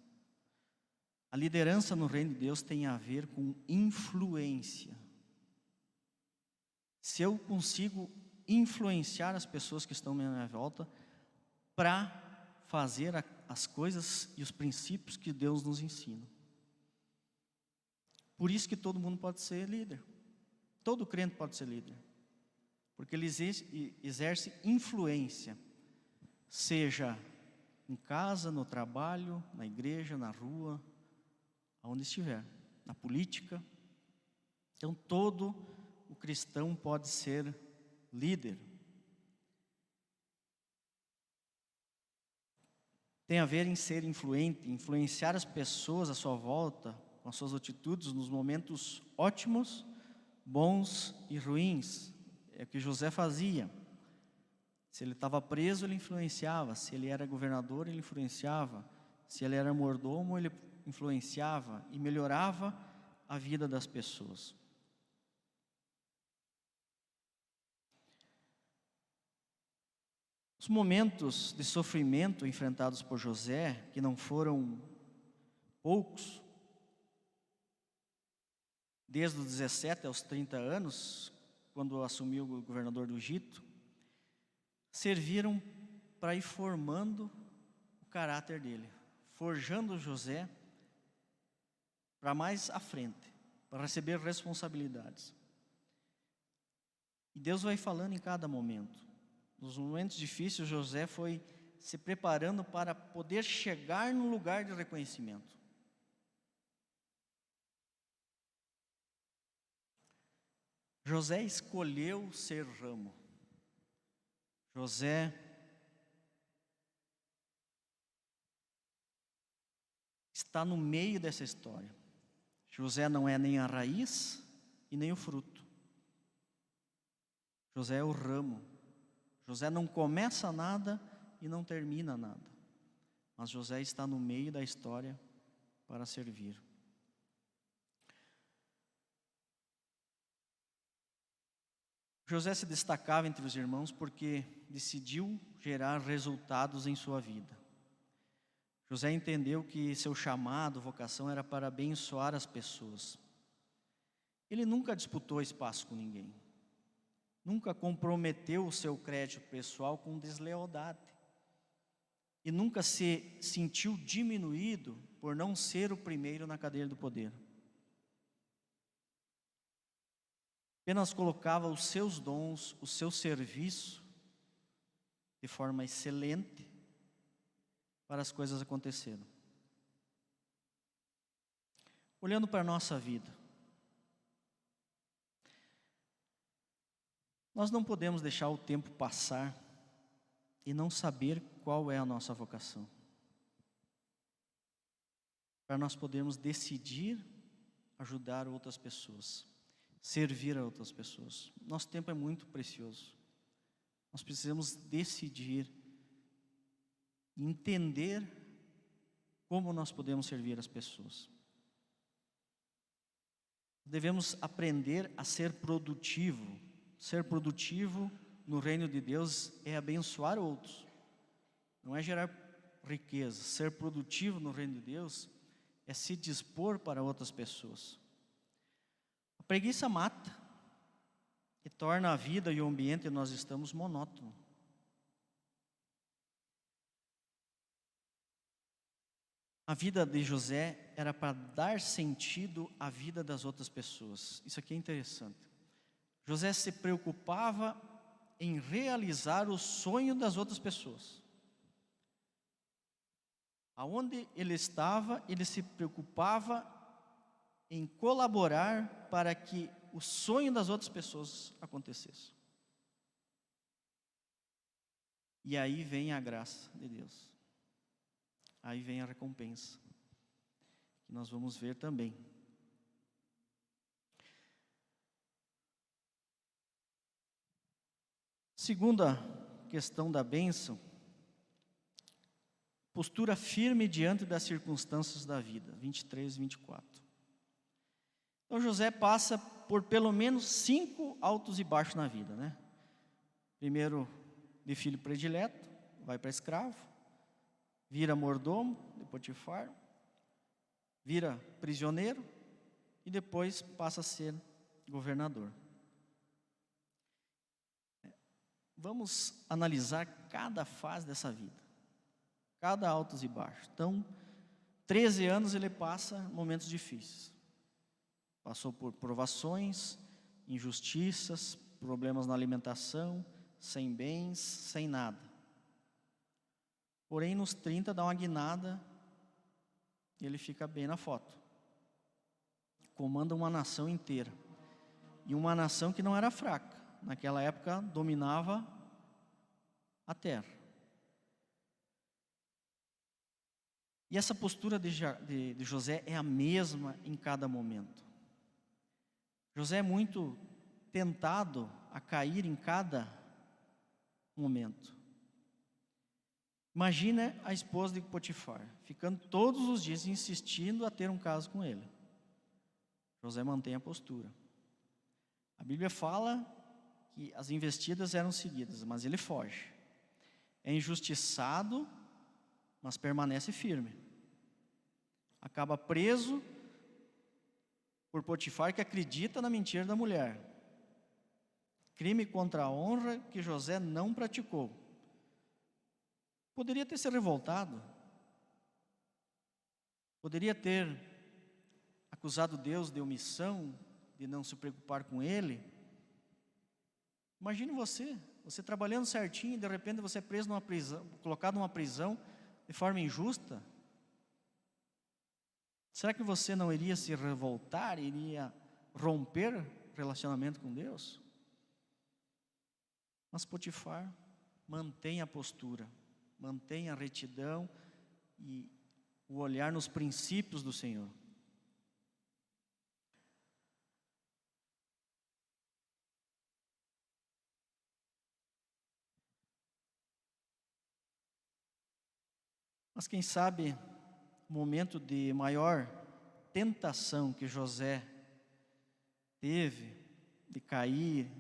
A liderança no reino de Deus tem a ver com influência. Se eu consigo influenciar as pessoas que estão à minha volta para fazer as coisas e os princípios que Deus nos ensina. Por isso que todo mundo pode ser líder. Todo crente pode ser líder. Porque ele exerce influência, seja em casa, no trabalho, na igreja, na rua, aonde estiver, na política. Então todo o cristão pode ser líder. Tem a ver em ser influente, influenciar as pessoas à sua volta, com as suas atitudes nos momentos ótimos, bons e ruins. É o que José fazia. Se ele estava preso, ele influenciava. Se ele era governador, ele influenciava. Se ele era mordomo, ele influenciava e melhorava a vida das pessoas. Os momentos de sofrimento enfrentados por José, que não foram poucos, desde os 17 aos 30 anos, quando assumiu o governador do Egito, serviram para ir formando o caráter dele, forjando José para mais à frente, para receber responsabilidades. E Deus vai falando em cada momento. Nos momentos difíceis, José foi se preparando para poder chegar no lugar de reconhecimento. José escolheu ser ramo. José está no meio dessa história. José não é nem a raiz e nem o fruto. José é o ramo. José não começa nada e não termina nada. Mas José está no meio da história para servir. José se destacava entre os irmãos porque decidiu gerar resultados em sua vida. José entendeu que seu chamado, vocação era para abençoar as pessoas. Ele nunca disputou espaço com ninguém. Nunca comprometeu o seu crédito pessoal com deslealdade. E nunca se sentiu diminuído por não ser o primeiro na cadeira do poder. Apenas colocava os seus dons, o seu serviço, de forma excelente, para as coisas acontecerem. Olhando para a nossa vida, nós não podemos deixar o tempo passar e não saber qual é a nossa vocação. Para nós podermos decidir ajudar outras pessoas, servir a outras pessoas. Nosso tempo é muito precioso. Nós precisamos decidir, entender como nós podemos servir as pessoas. Devemos aprender a ser produtivo. Ser produtivo no reino de Deus é abençoar outros, não é gerar riqueza. Ser produtivo no reino de Deus é se dispor para outras pessoas. A preguiça mata e torna a vida e o ambiente onde nós estamos monótono. A vida de José era para dar sentido à vida das outras pessoas. Isso aqui é interessante. José se preocupava em realizar o sonho das outras pessoas. Aonde ele estava, ele se preocupava em colaborar para que o sonho das outras pessoas acontecesse. E aí vem a graça de Deus. Aí vem a recompensa, que nós vamos ver também. Segunda questão da bênção, postura firme diante das circunstâncias da vida, 23 e 24. Então José passa por pelo menos 5 altos e baixos na vida, né? Primeiro, de filho predileto, vai para escravo, vira mordomo de Potifar, vira prisioneiro e depois passa a ser governador. Vamos analisar cada fase dessa vida, cada altos e baixos. Então, 13 anos ele passa momentos difíceis. Passou por provações, injustiças, problemas na alimentação, sem bens, sem nada. Porém, nos 30 dá uma guinada e ele fica bem na foto. Comanda uma nação inteira. E uma nação que não era fraca. Naquela época dominava a terra. E essa postura de José é a mesma em cada momento. José é muito tentado a cair em cada momento. Imagina a esposa de Potifar, ficando todos os dias insistindo a ter um caso com ele. José mantém a postura. A Bíblia fala que as investidas eram seguidas, mas ele foge. É injustiçado, mas permanece firme. Acaba preso por Potifar, que acredita na mentira da mulher. Crime contra a honra que José não praticou. Poderia ter se revoltado. Poderia ter acusado Deus de omissão, de não se preocupar com ele. Imagine você trabalhando certinho e de repente você é preso numa prisão, colocado numa prisão de forma injusta. Será que você não iria se revoltar, iria romper relacionamento com Deus? Mas Potifar mantém a postura, mantém a retidão e o olhar nos princípios do Senhor. Mas quem sabe o momento de maior tentação que José teve de cair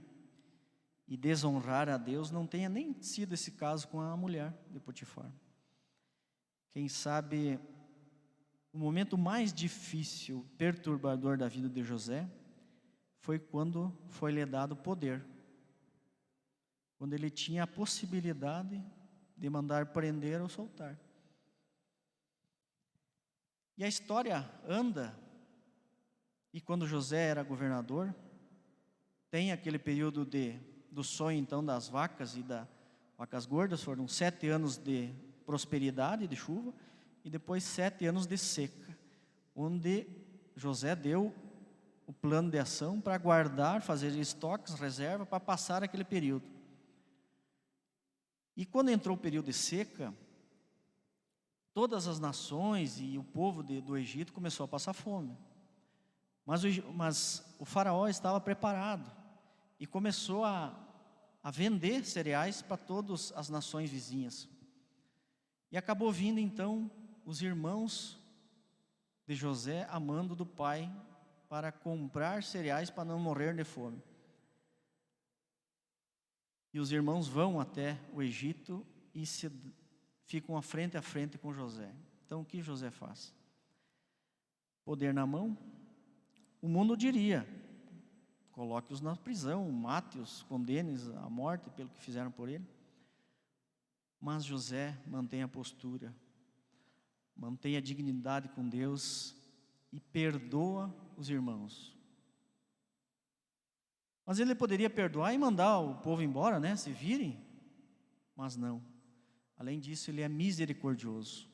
e desonrar a Deus não tenha nem sido esse caso com a mulher de Potifar. quem sabe, o momento mais difícil, perturbador da vida de José, foi quando foi lhe dado poder. Quando ele tinha a possibilidade de mandar prender ou soltar. E a história anda, e quando José era governador, tem aquele período do sonho então das vacas e das vacas gordas, foram 7 anos de prosperidade, de chuva, e depois 7 anos de seca, onde José deu o plano de ação para guardar, fazer estoques, reserva, para passar aquele período. E quando entrou o período de seca, todas as nações e o povo do Egito começou a passar fome. Mas o faraó estava preparado e começou a vender cereais para todas as nações vizinhas. E acabou vindo então os irmãos de José a mando do pai para comprar cereais para não morrer de fome. E os irmãos vão até o Egito e ficam frente a frente com José. Então o que José faz? Poder na mão? O mundo diria: coloque-os na prisão, mate-os, condene-os à morte pelo que fizeram por ele. Mas José mantém a postura, mantém a dignidade com Deus e perdoa os irmãos. Mas ele poderia perdoar e mandar o povo embora, né? Se virem. Mas não. Além disso, ele é misericordioso.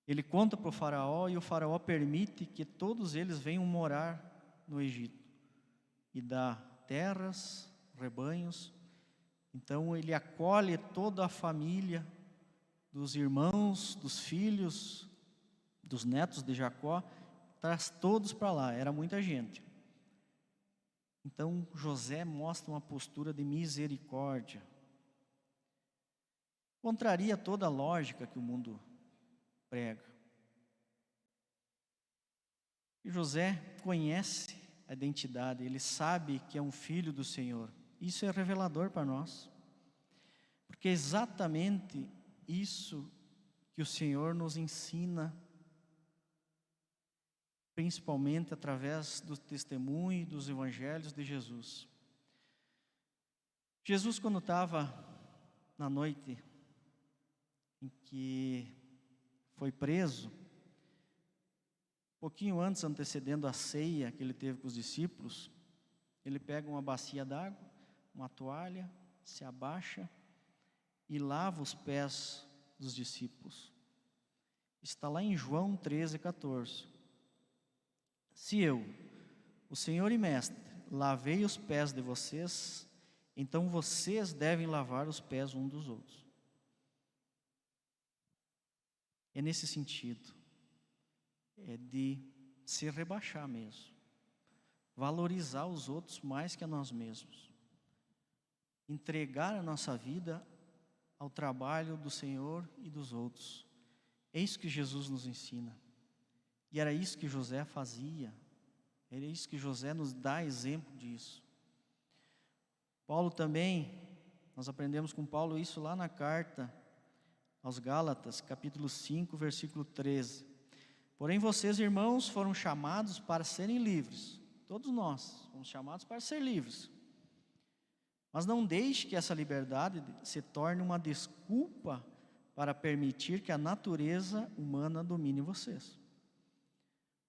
Ele conta para o faraó e o faraó permite que todos eles venham morar no Egito. E dá terras, rebanhos. Então ele acolhe toda a família dos irmãos, dos filhos, dos netos de Jacó, traz todos para lá, era muita gente. Então José mostra uma postura de misericórdia. Contraria toda a lógica que o mundo prega. E José conhece a identidade, ele sabe que é um filho do Senhor. Isso é revelador para nós, porque é exatamente isso que o Senhor nos ensina, principalmente através do testemunho e dos evangelhos de Jesus. Jesus, quando estava na noite em que foi preso, pouquinho antes, antecedendo a ceia que ele teve com os discípulos, ele pega uma bacia d'água, uma toalha, se abaixa e lava os pés dos discípulos. Está lá em João 13:14. Se eu, o Senhor e Mestre, lavei os pés de vocês, então vocês devem lavar os pés uns dos outros. É nesse sentido, é de se rebaixar mesmo, valorizar os outros mais que a nós mesmos, entregar a nossa vida ao trabalho do Senhor e dos outros. É isso que Jesus nos ensina. E era isso que José fazia. Era isso que José nos dá exemplo disso. Paulo também, nós aprendemos com Paulo isso lá na carta aos Gálatas, capítulo 5, versículo 13. Porém vocês, irmãos, foram chamados para serem livres. Todos nós fomos chamados para ser livres. Mas não deixe que essa liberdade se torne uma desculpa para permitir que a natureza humana domine vocês.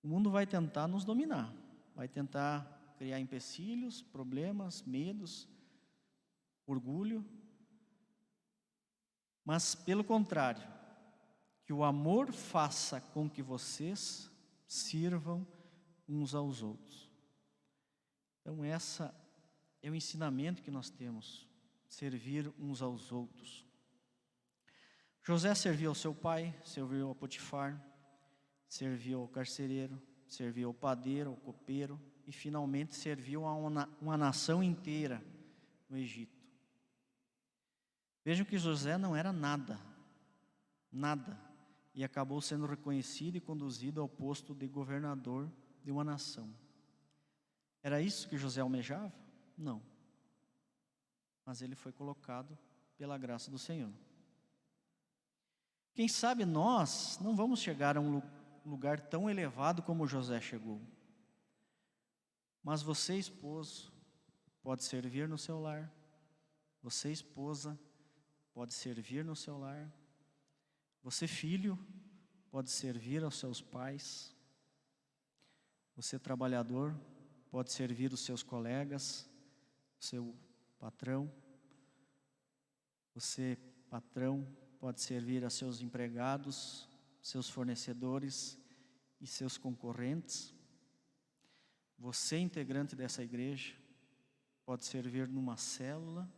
O mundo vai tentar nos dominar, vai tentar criar empecilhos, problemas, medos, orgulho. Mas pelo contrário, que o amor faça com que vocês sirvam uns aos outros. Então essa é o ensinamento que nós temos, servir uns aos outros. José serviu ao seu pai, serviu ao Potifar, serviu ao carcereiro, serviu ao padeiro, ao copeiro e finalmente serviu a uma nação inteira no Egito. Vejam que José não era nada, e acabou sendo reconhecido e conduzido ao posto de governador de uma nação. Era isso que José almejava? Não. Mas ele foi colocado pela graça do Senhor. Quem sabe nós não vamos chegar a um lugar tão elevado como José chegou. Mas você, esposo, pode servir no seu lar. Você, esposa, pode servir no seu lar. Você, filho, pode servir aos seus pais. Você, trabalhador, pode servir os seus colegas, seu patrão. Você, patrão, pode servir a seus empregados, seus fornecedores e seus concorrentes. Você, integrante dessa igreja, pode servir numa célula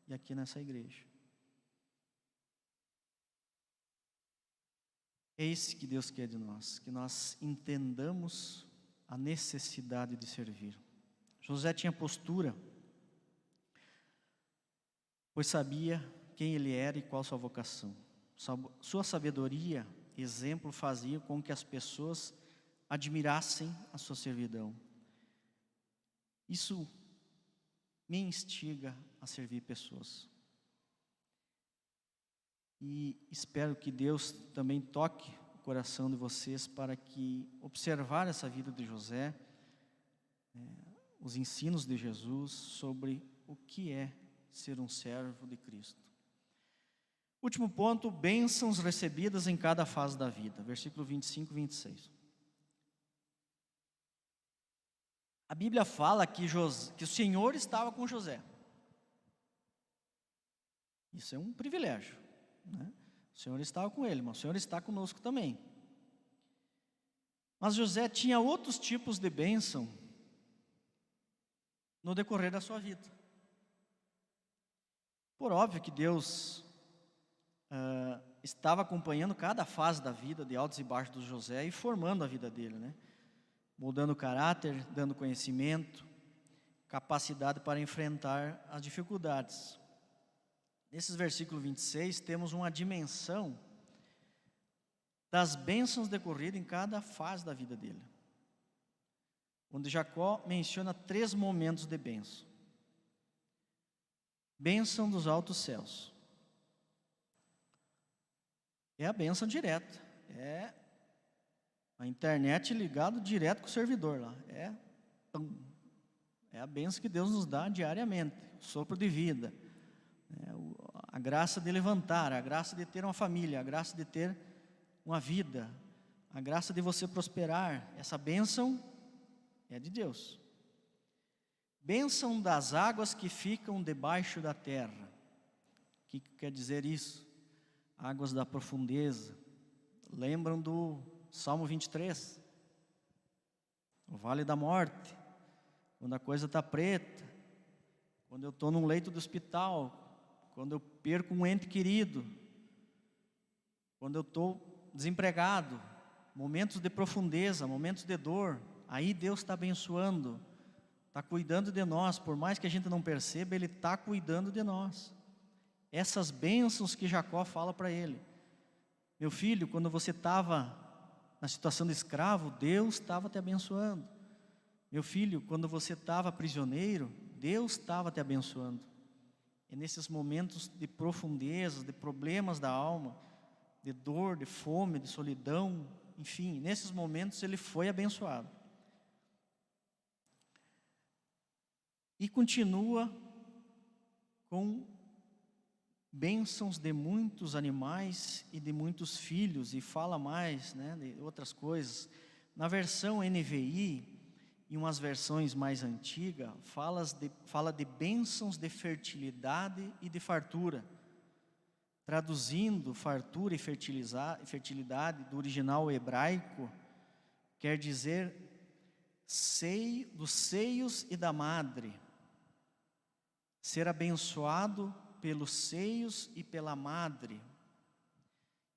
e aqui nessa igreja. É isso que Deus quer de nós, que nós entendamos a necessidade de servir. José tinha postura, pois sabia quem ele era e qual sua vocação. Sua sabedoria, exemplo, fazia com que as pessoas admirassem a sua servidão. Isso me instiga a servir pessoas. E espero que Deus também toque o coração de vocês para que observar essa vida de José, os ensinos de Jesus sobre o que é ser um servo de Cristo. Último ponto, bênçãos recebidas em cada fase da vida. Versículo 25 e 26. A Bíblia fala que o Senhor estava com José. Isso é um privilégio, né? O Senhor estava com ele, mas o Senhor está conosco também. Mas José tinha outros tipos de bênção no decorrer da sua vida. Por óbvio que Deus estava acompanhando cada fase da vida, de altos e baixos do José, e formando a vida dele, né? Moldando o caráter, dando conhecimento, capacidade para enfrentar as dificuldades. Nesses versículos 26, temos uma dimensão das bênçãos decorridas em cada fase da vida dele, onde Jacó menciona 3 momentos de bênção. Bênção dos altos céus. É a bênção direta, é a internet ligado direto com o servidor lá. É a bênção que Deus nos dá diariamente, o sopro de vida, a graça de levantar, a graça de ter uma família, a graça de ter uma vida, a graça de você prosperar. Essa bênção é de Deus. Bênção das águas que ficam debaixo da terra. O que quer dizer isso? Águas da profundeza. Lembram do Salmo 23? O vale da morte, quando a coisa está preta, quando eu estou num leito do hospital, quando eu perco um ente querido, quando eu estou desempregado, momentos de profundeza, momentos de dor, aí Deus está abençoando, está cuidando de nós. Por mais que a gente não perceba, Ele está cuidando de nós. Essas bênçãos que Jacó fala para ele: meu filho, quando você estava na situação de escravo, Deus estava te abençoando. Meu filho, quando você estava prisioneiro, Deus estava te abençoando. É nesses momentos de profundeza, de problemas da alma, de dor, de fome, de solidão, enfim, nesses momentos ele foi abençoado. E continua com bênçãos de muitos animais e de muitos filhos, e fala mais, né, de outras coisas. Na versão NVI, e umas versões mais antigas, fala de bênçãos de fertilidade e de fartura. Traduzindo, fartura e fertilidade do original hebraico, quer dizer dos seios e da madre. Ser abençoado pelos seios e pela madre.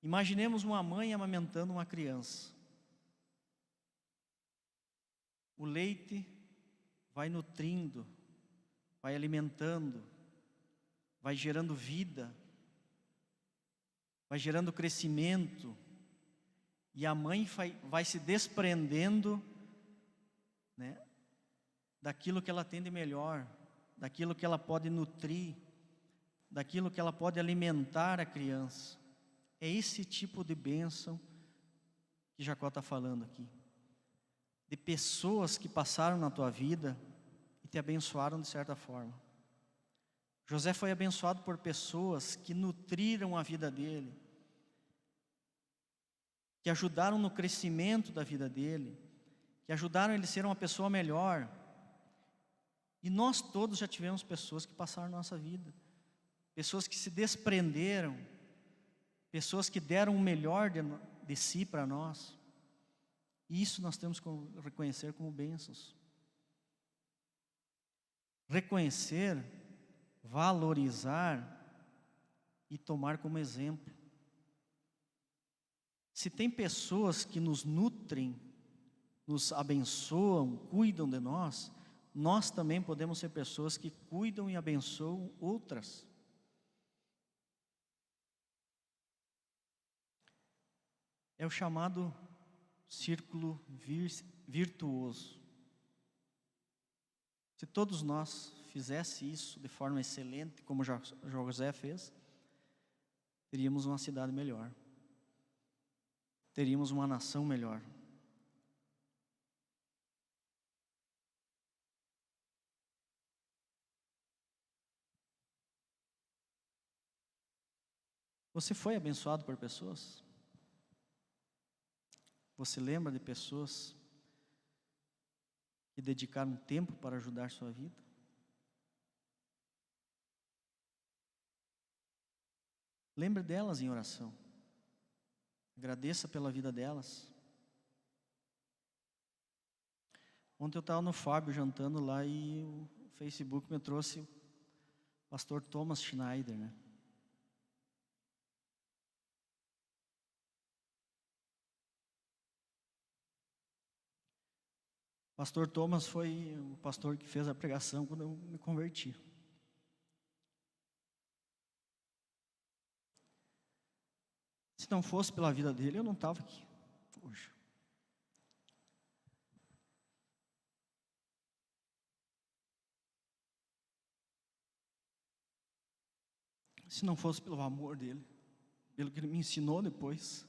Imaginemos uma mãe amamentando uma criança. O leite vai nutrindo, vai alimentando, vai gerando vida, vai gerando crescimento, e a mãe vai se desprendendo, né, daquilo que ela tem de melhor, daquilo que ela pode nutrir, daquilo que ela pode alimentar a criança. É esse tipo de bênção que Jacó está falando aqui. De pessoas que passaram na tua vida e te abençoaram de certa forma. José foi abençoado por pessoas que nutriram a vida dele, que ajudaram no crescimento da vida dele, que ajudaram ele a ser uma pessoa melhor. E nós todos já tivemos pessoas que passaram na nossa vida, pessoas que se desprenderam, pessoas que deram o melhor de si para nós. E isso nós temos que reconhecer como bênçãos. Reconhecer, valorizar e tomar como exemplo. Se tem pessoas que nos nutrem, nos abençoam, cuidam de nós, nós também podemos ser pessoas que cuidam e abençoam outras. É o chamado círculo virtuoso. Se todos nós fizéssemos isso de forma excelente, como José fez, teríamos uma cidade melhor, teríamos uma nação melhor. Você foi abençoado por pessoas? Você lembra de pessoas que dedicaram tempo para ajudar sua vida? Lembre delas em oração. Agradeça pela vida delas. Ontem eu estava no Fábio jantando lá e o Facebook me trouxe o pastor Thomas Schneider, né? Pastor Thomas foi o pastor que fez a pregação quando eu me converti. Se não fosse pela vida dele, eu não estava aqui hoje. Se não fosse pelo amor dele, pelo que ele me ensinou depois,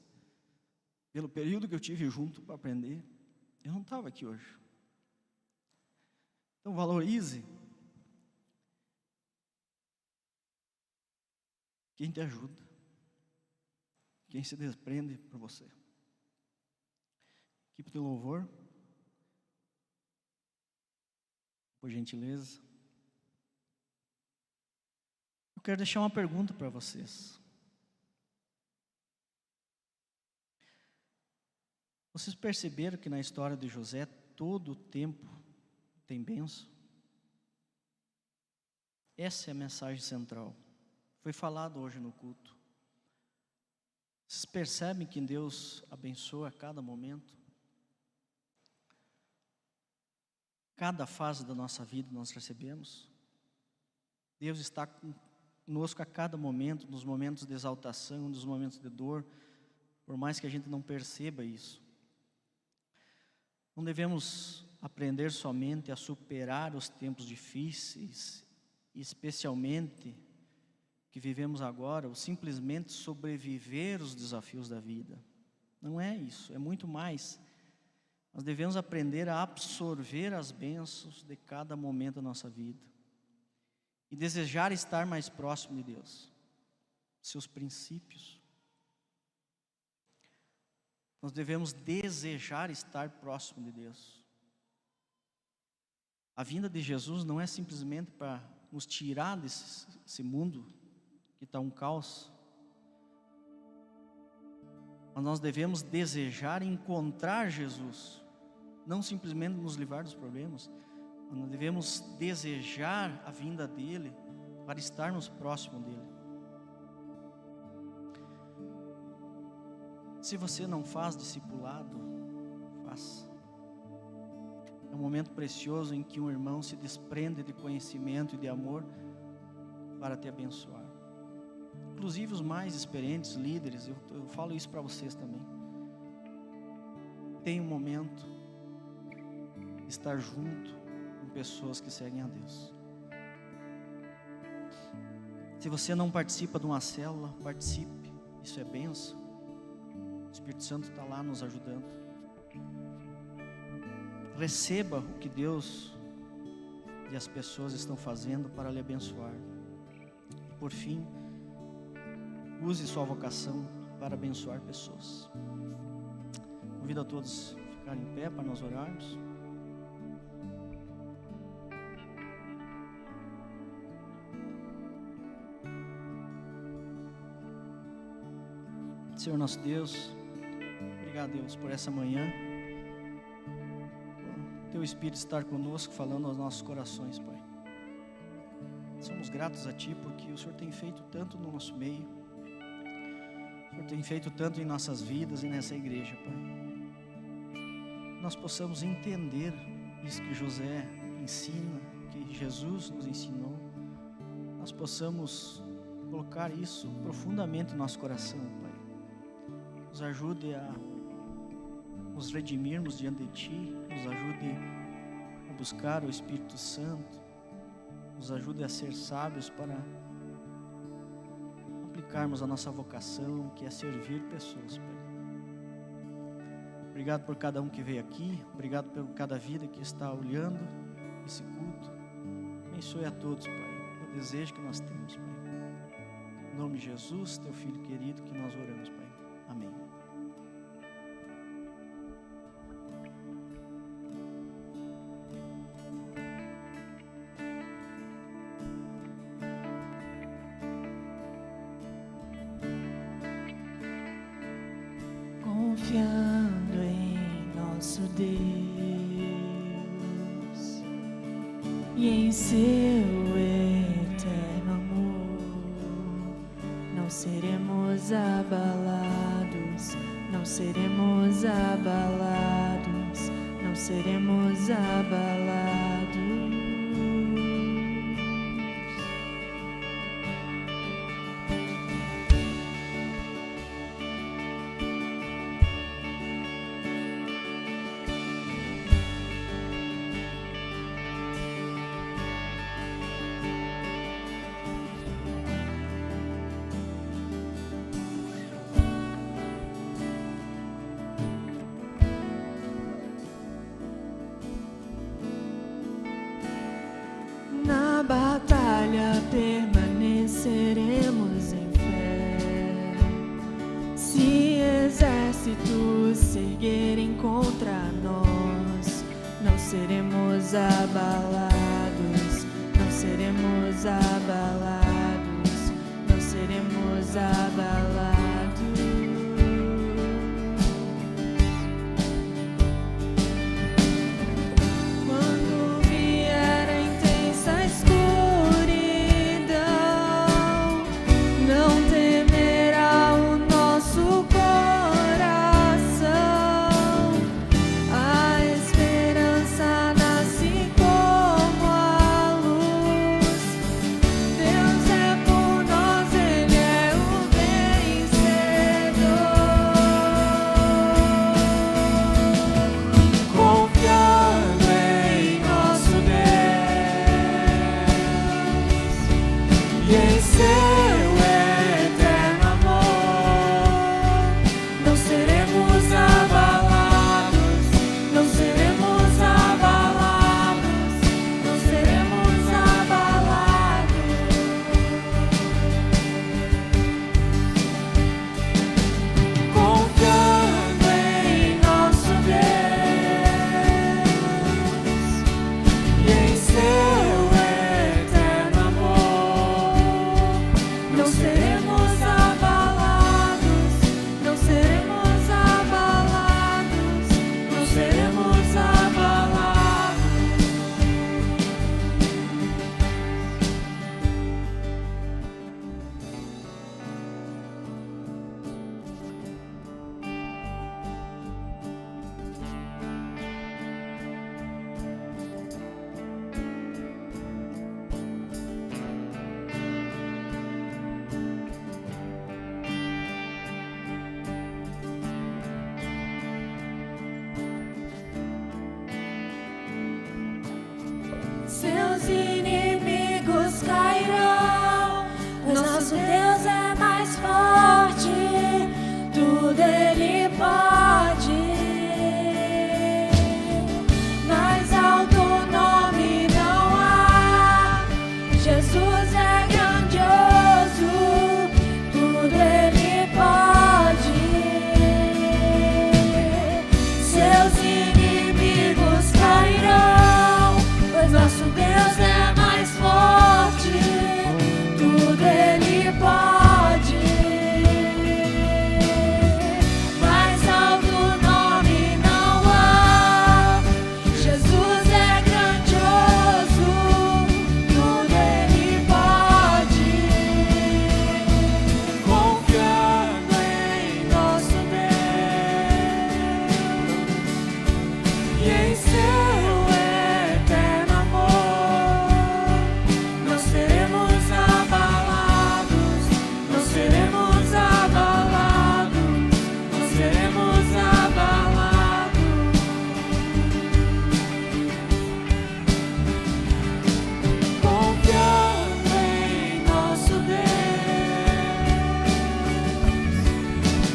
pelo período que eu tive junto para aprender, eu não estava aqui hoje. Então valorize quem te ajuda, quem se desprende por você. Equipe de louvor, por gentileza. Eu quero deixar uma pergunta para vocês. Vocês perceberam que na história de José, todo o tempo tem bênção? Essa é a mensagem central. Foi falado hoje no culto. Vocês percebem que Deus abençoa a cada momento? Cada fase da nossa vida nós recebemos. Deus está conosco a cada momento, nos momentos de exaltação, nos momentos de dor, por mais que a gente não perceba isso. Não devemos aprender somente a superar os tempos difíceis, especialmente que vivemos agora, ou simplesmente sobreviver os desafios da vida. Não é isso, é muito mais. Nós devemos aprender a absorver as bênçãos de cada momento da nossa vida e desejar estar mais próximo de Deus, seus princípios. Nós devemos desejar estar próximo de Deus. A vinda de Jesus não é simplesmente para nos tirar desse mundo que está um caos, mas nós devemos desejar encontrar Jesus, não simplesmente nos livrar dos problemas, mas nós devemos desejar a vinda dEle para estarmos próximo dEle. Se você não faz discipulado, faça. É um momento precioso em que um irmão se desprende de conhecimento e de amor para te abençoar. Inclusive os mais experientes, líderes, eu falo isso para vocês também. Tem um momento de estar junto com pessoas que seguem a Deus. Se você não participa de uma célula, participe. Isso é bênção. O Espírito Santo está lá nos ajudando. Receba o que Deus e as pessoas estão fazendo para lhe abençoar. E por fim, use sua vocação para abençoar pessoas. Convido a todos a ficarem em pé para nós orarmos. Senhor nosso Deus, obrigado, Deus, por essa manhã. Teu Espírito estar conosco, falando aos nossos corações, Pai. Somos gratos a Ti porque o Senhor tem feito tanto no nosso meio. O Senhor tem feito tanto em nossas vidas e nessa igreja, Pai. Nós possamos entender isso que José ensina, que Jesus nos ensinou. Nós possamos colocar isso profundamente no nosso coração, Pai. Nos ajude a nos redimirmos diante de Ti, nos ajude a buscar o Espírito Santo, nos ajude a ser sábios para aplicarmos a nossa vocação, que é servir pessoas, Pai. Obrigado por cada um que veio aqui, obrigado por cada vida que está olhando esse culto. Abençoe a todos, Pai, é o desejo que nós temos, Pai. Em nome de Jesus, Teu Filho querido, que nós oramos, Pai. Amém. Confiando em nosso Deus e em seu eterno amor, não seremos abalados, não seremos abalados, não seremos abalados. Na batalha permaneceremos em fé. Se exércitos se erguerem contra nós, não seremos abalados, não seremos abalados, não seremos abalados. Deus é por nós, Ele é o vencedor.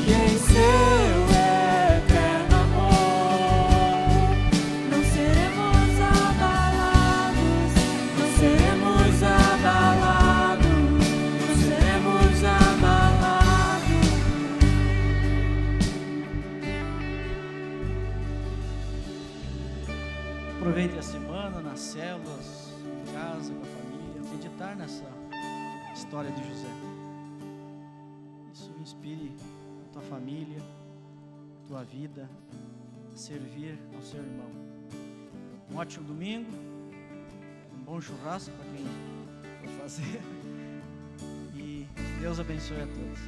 que em seu eterno amor não seremos abalados, não seremos abalados, não seremos abalados. Aproveite a semana nas células, em casa, com a família, meditar nessa história de José. Isso inspire a tua família, a tua vida, a servir ao seu irmão. Um ótimo domingo, um bom churrasco para quem for fazer, e Deus abençoe a todos.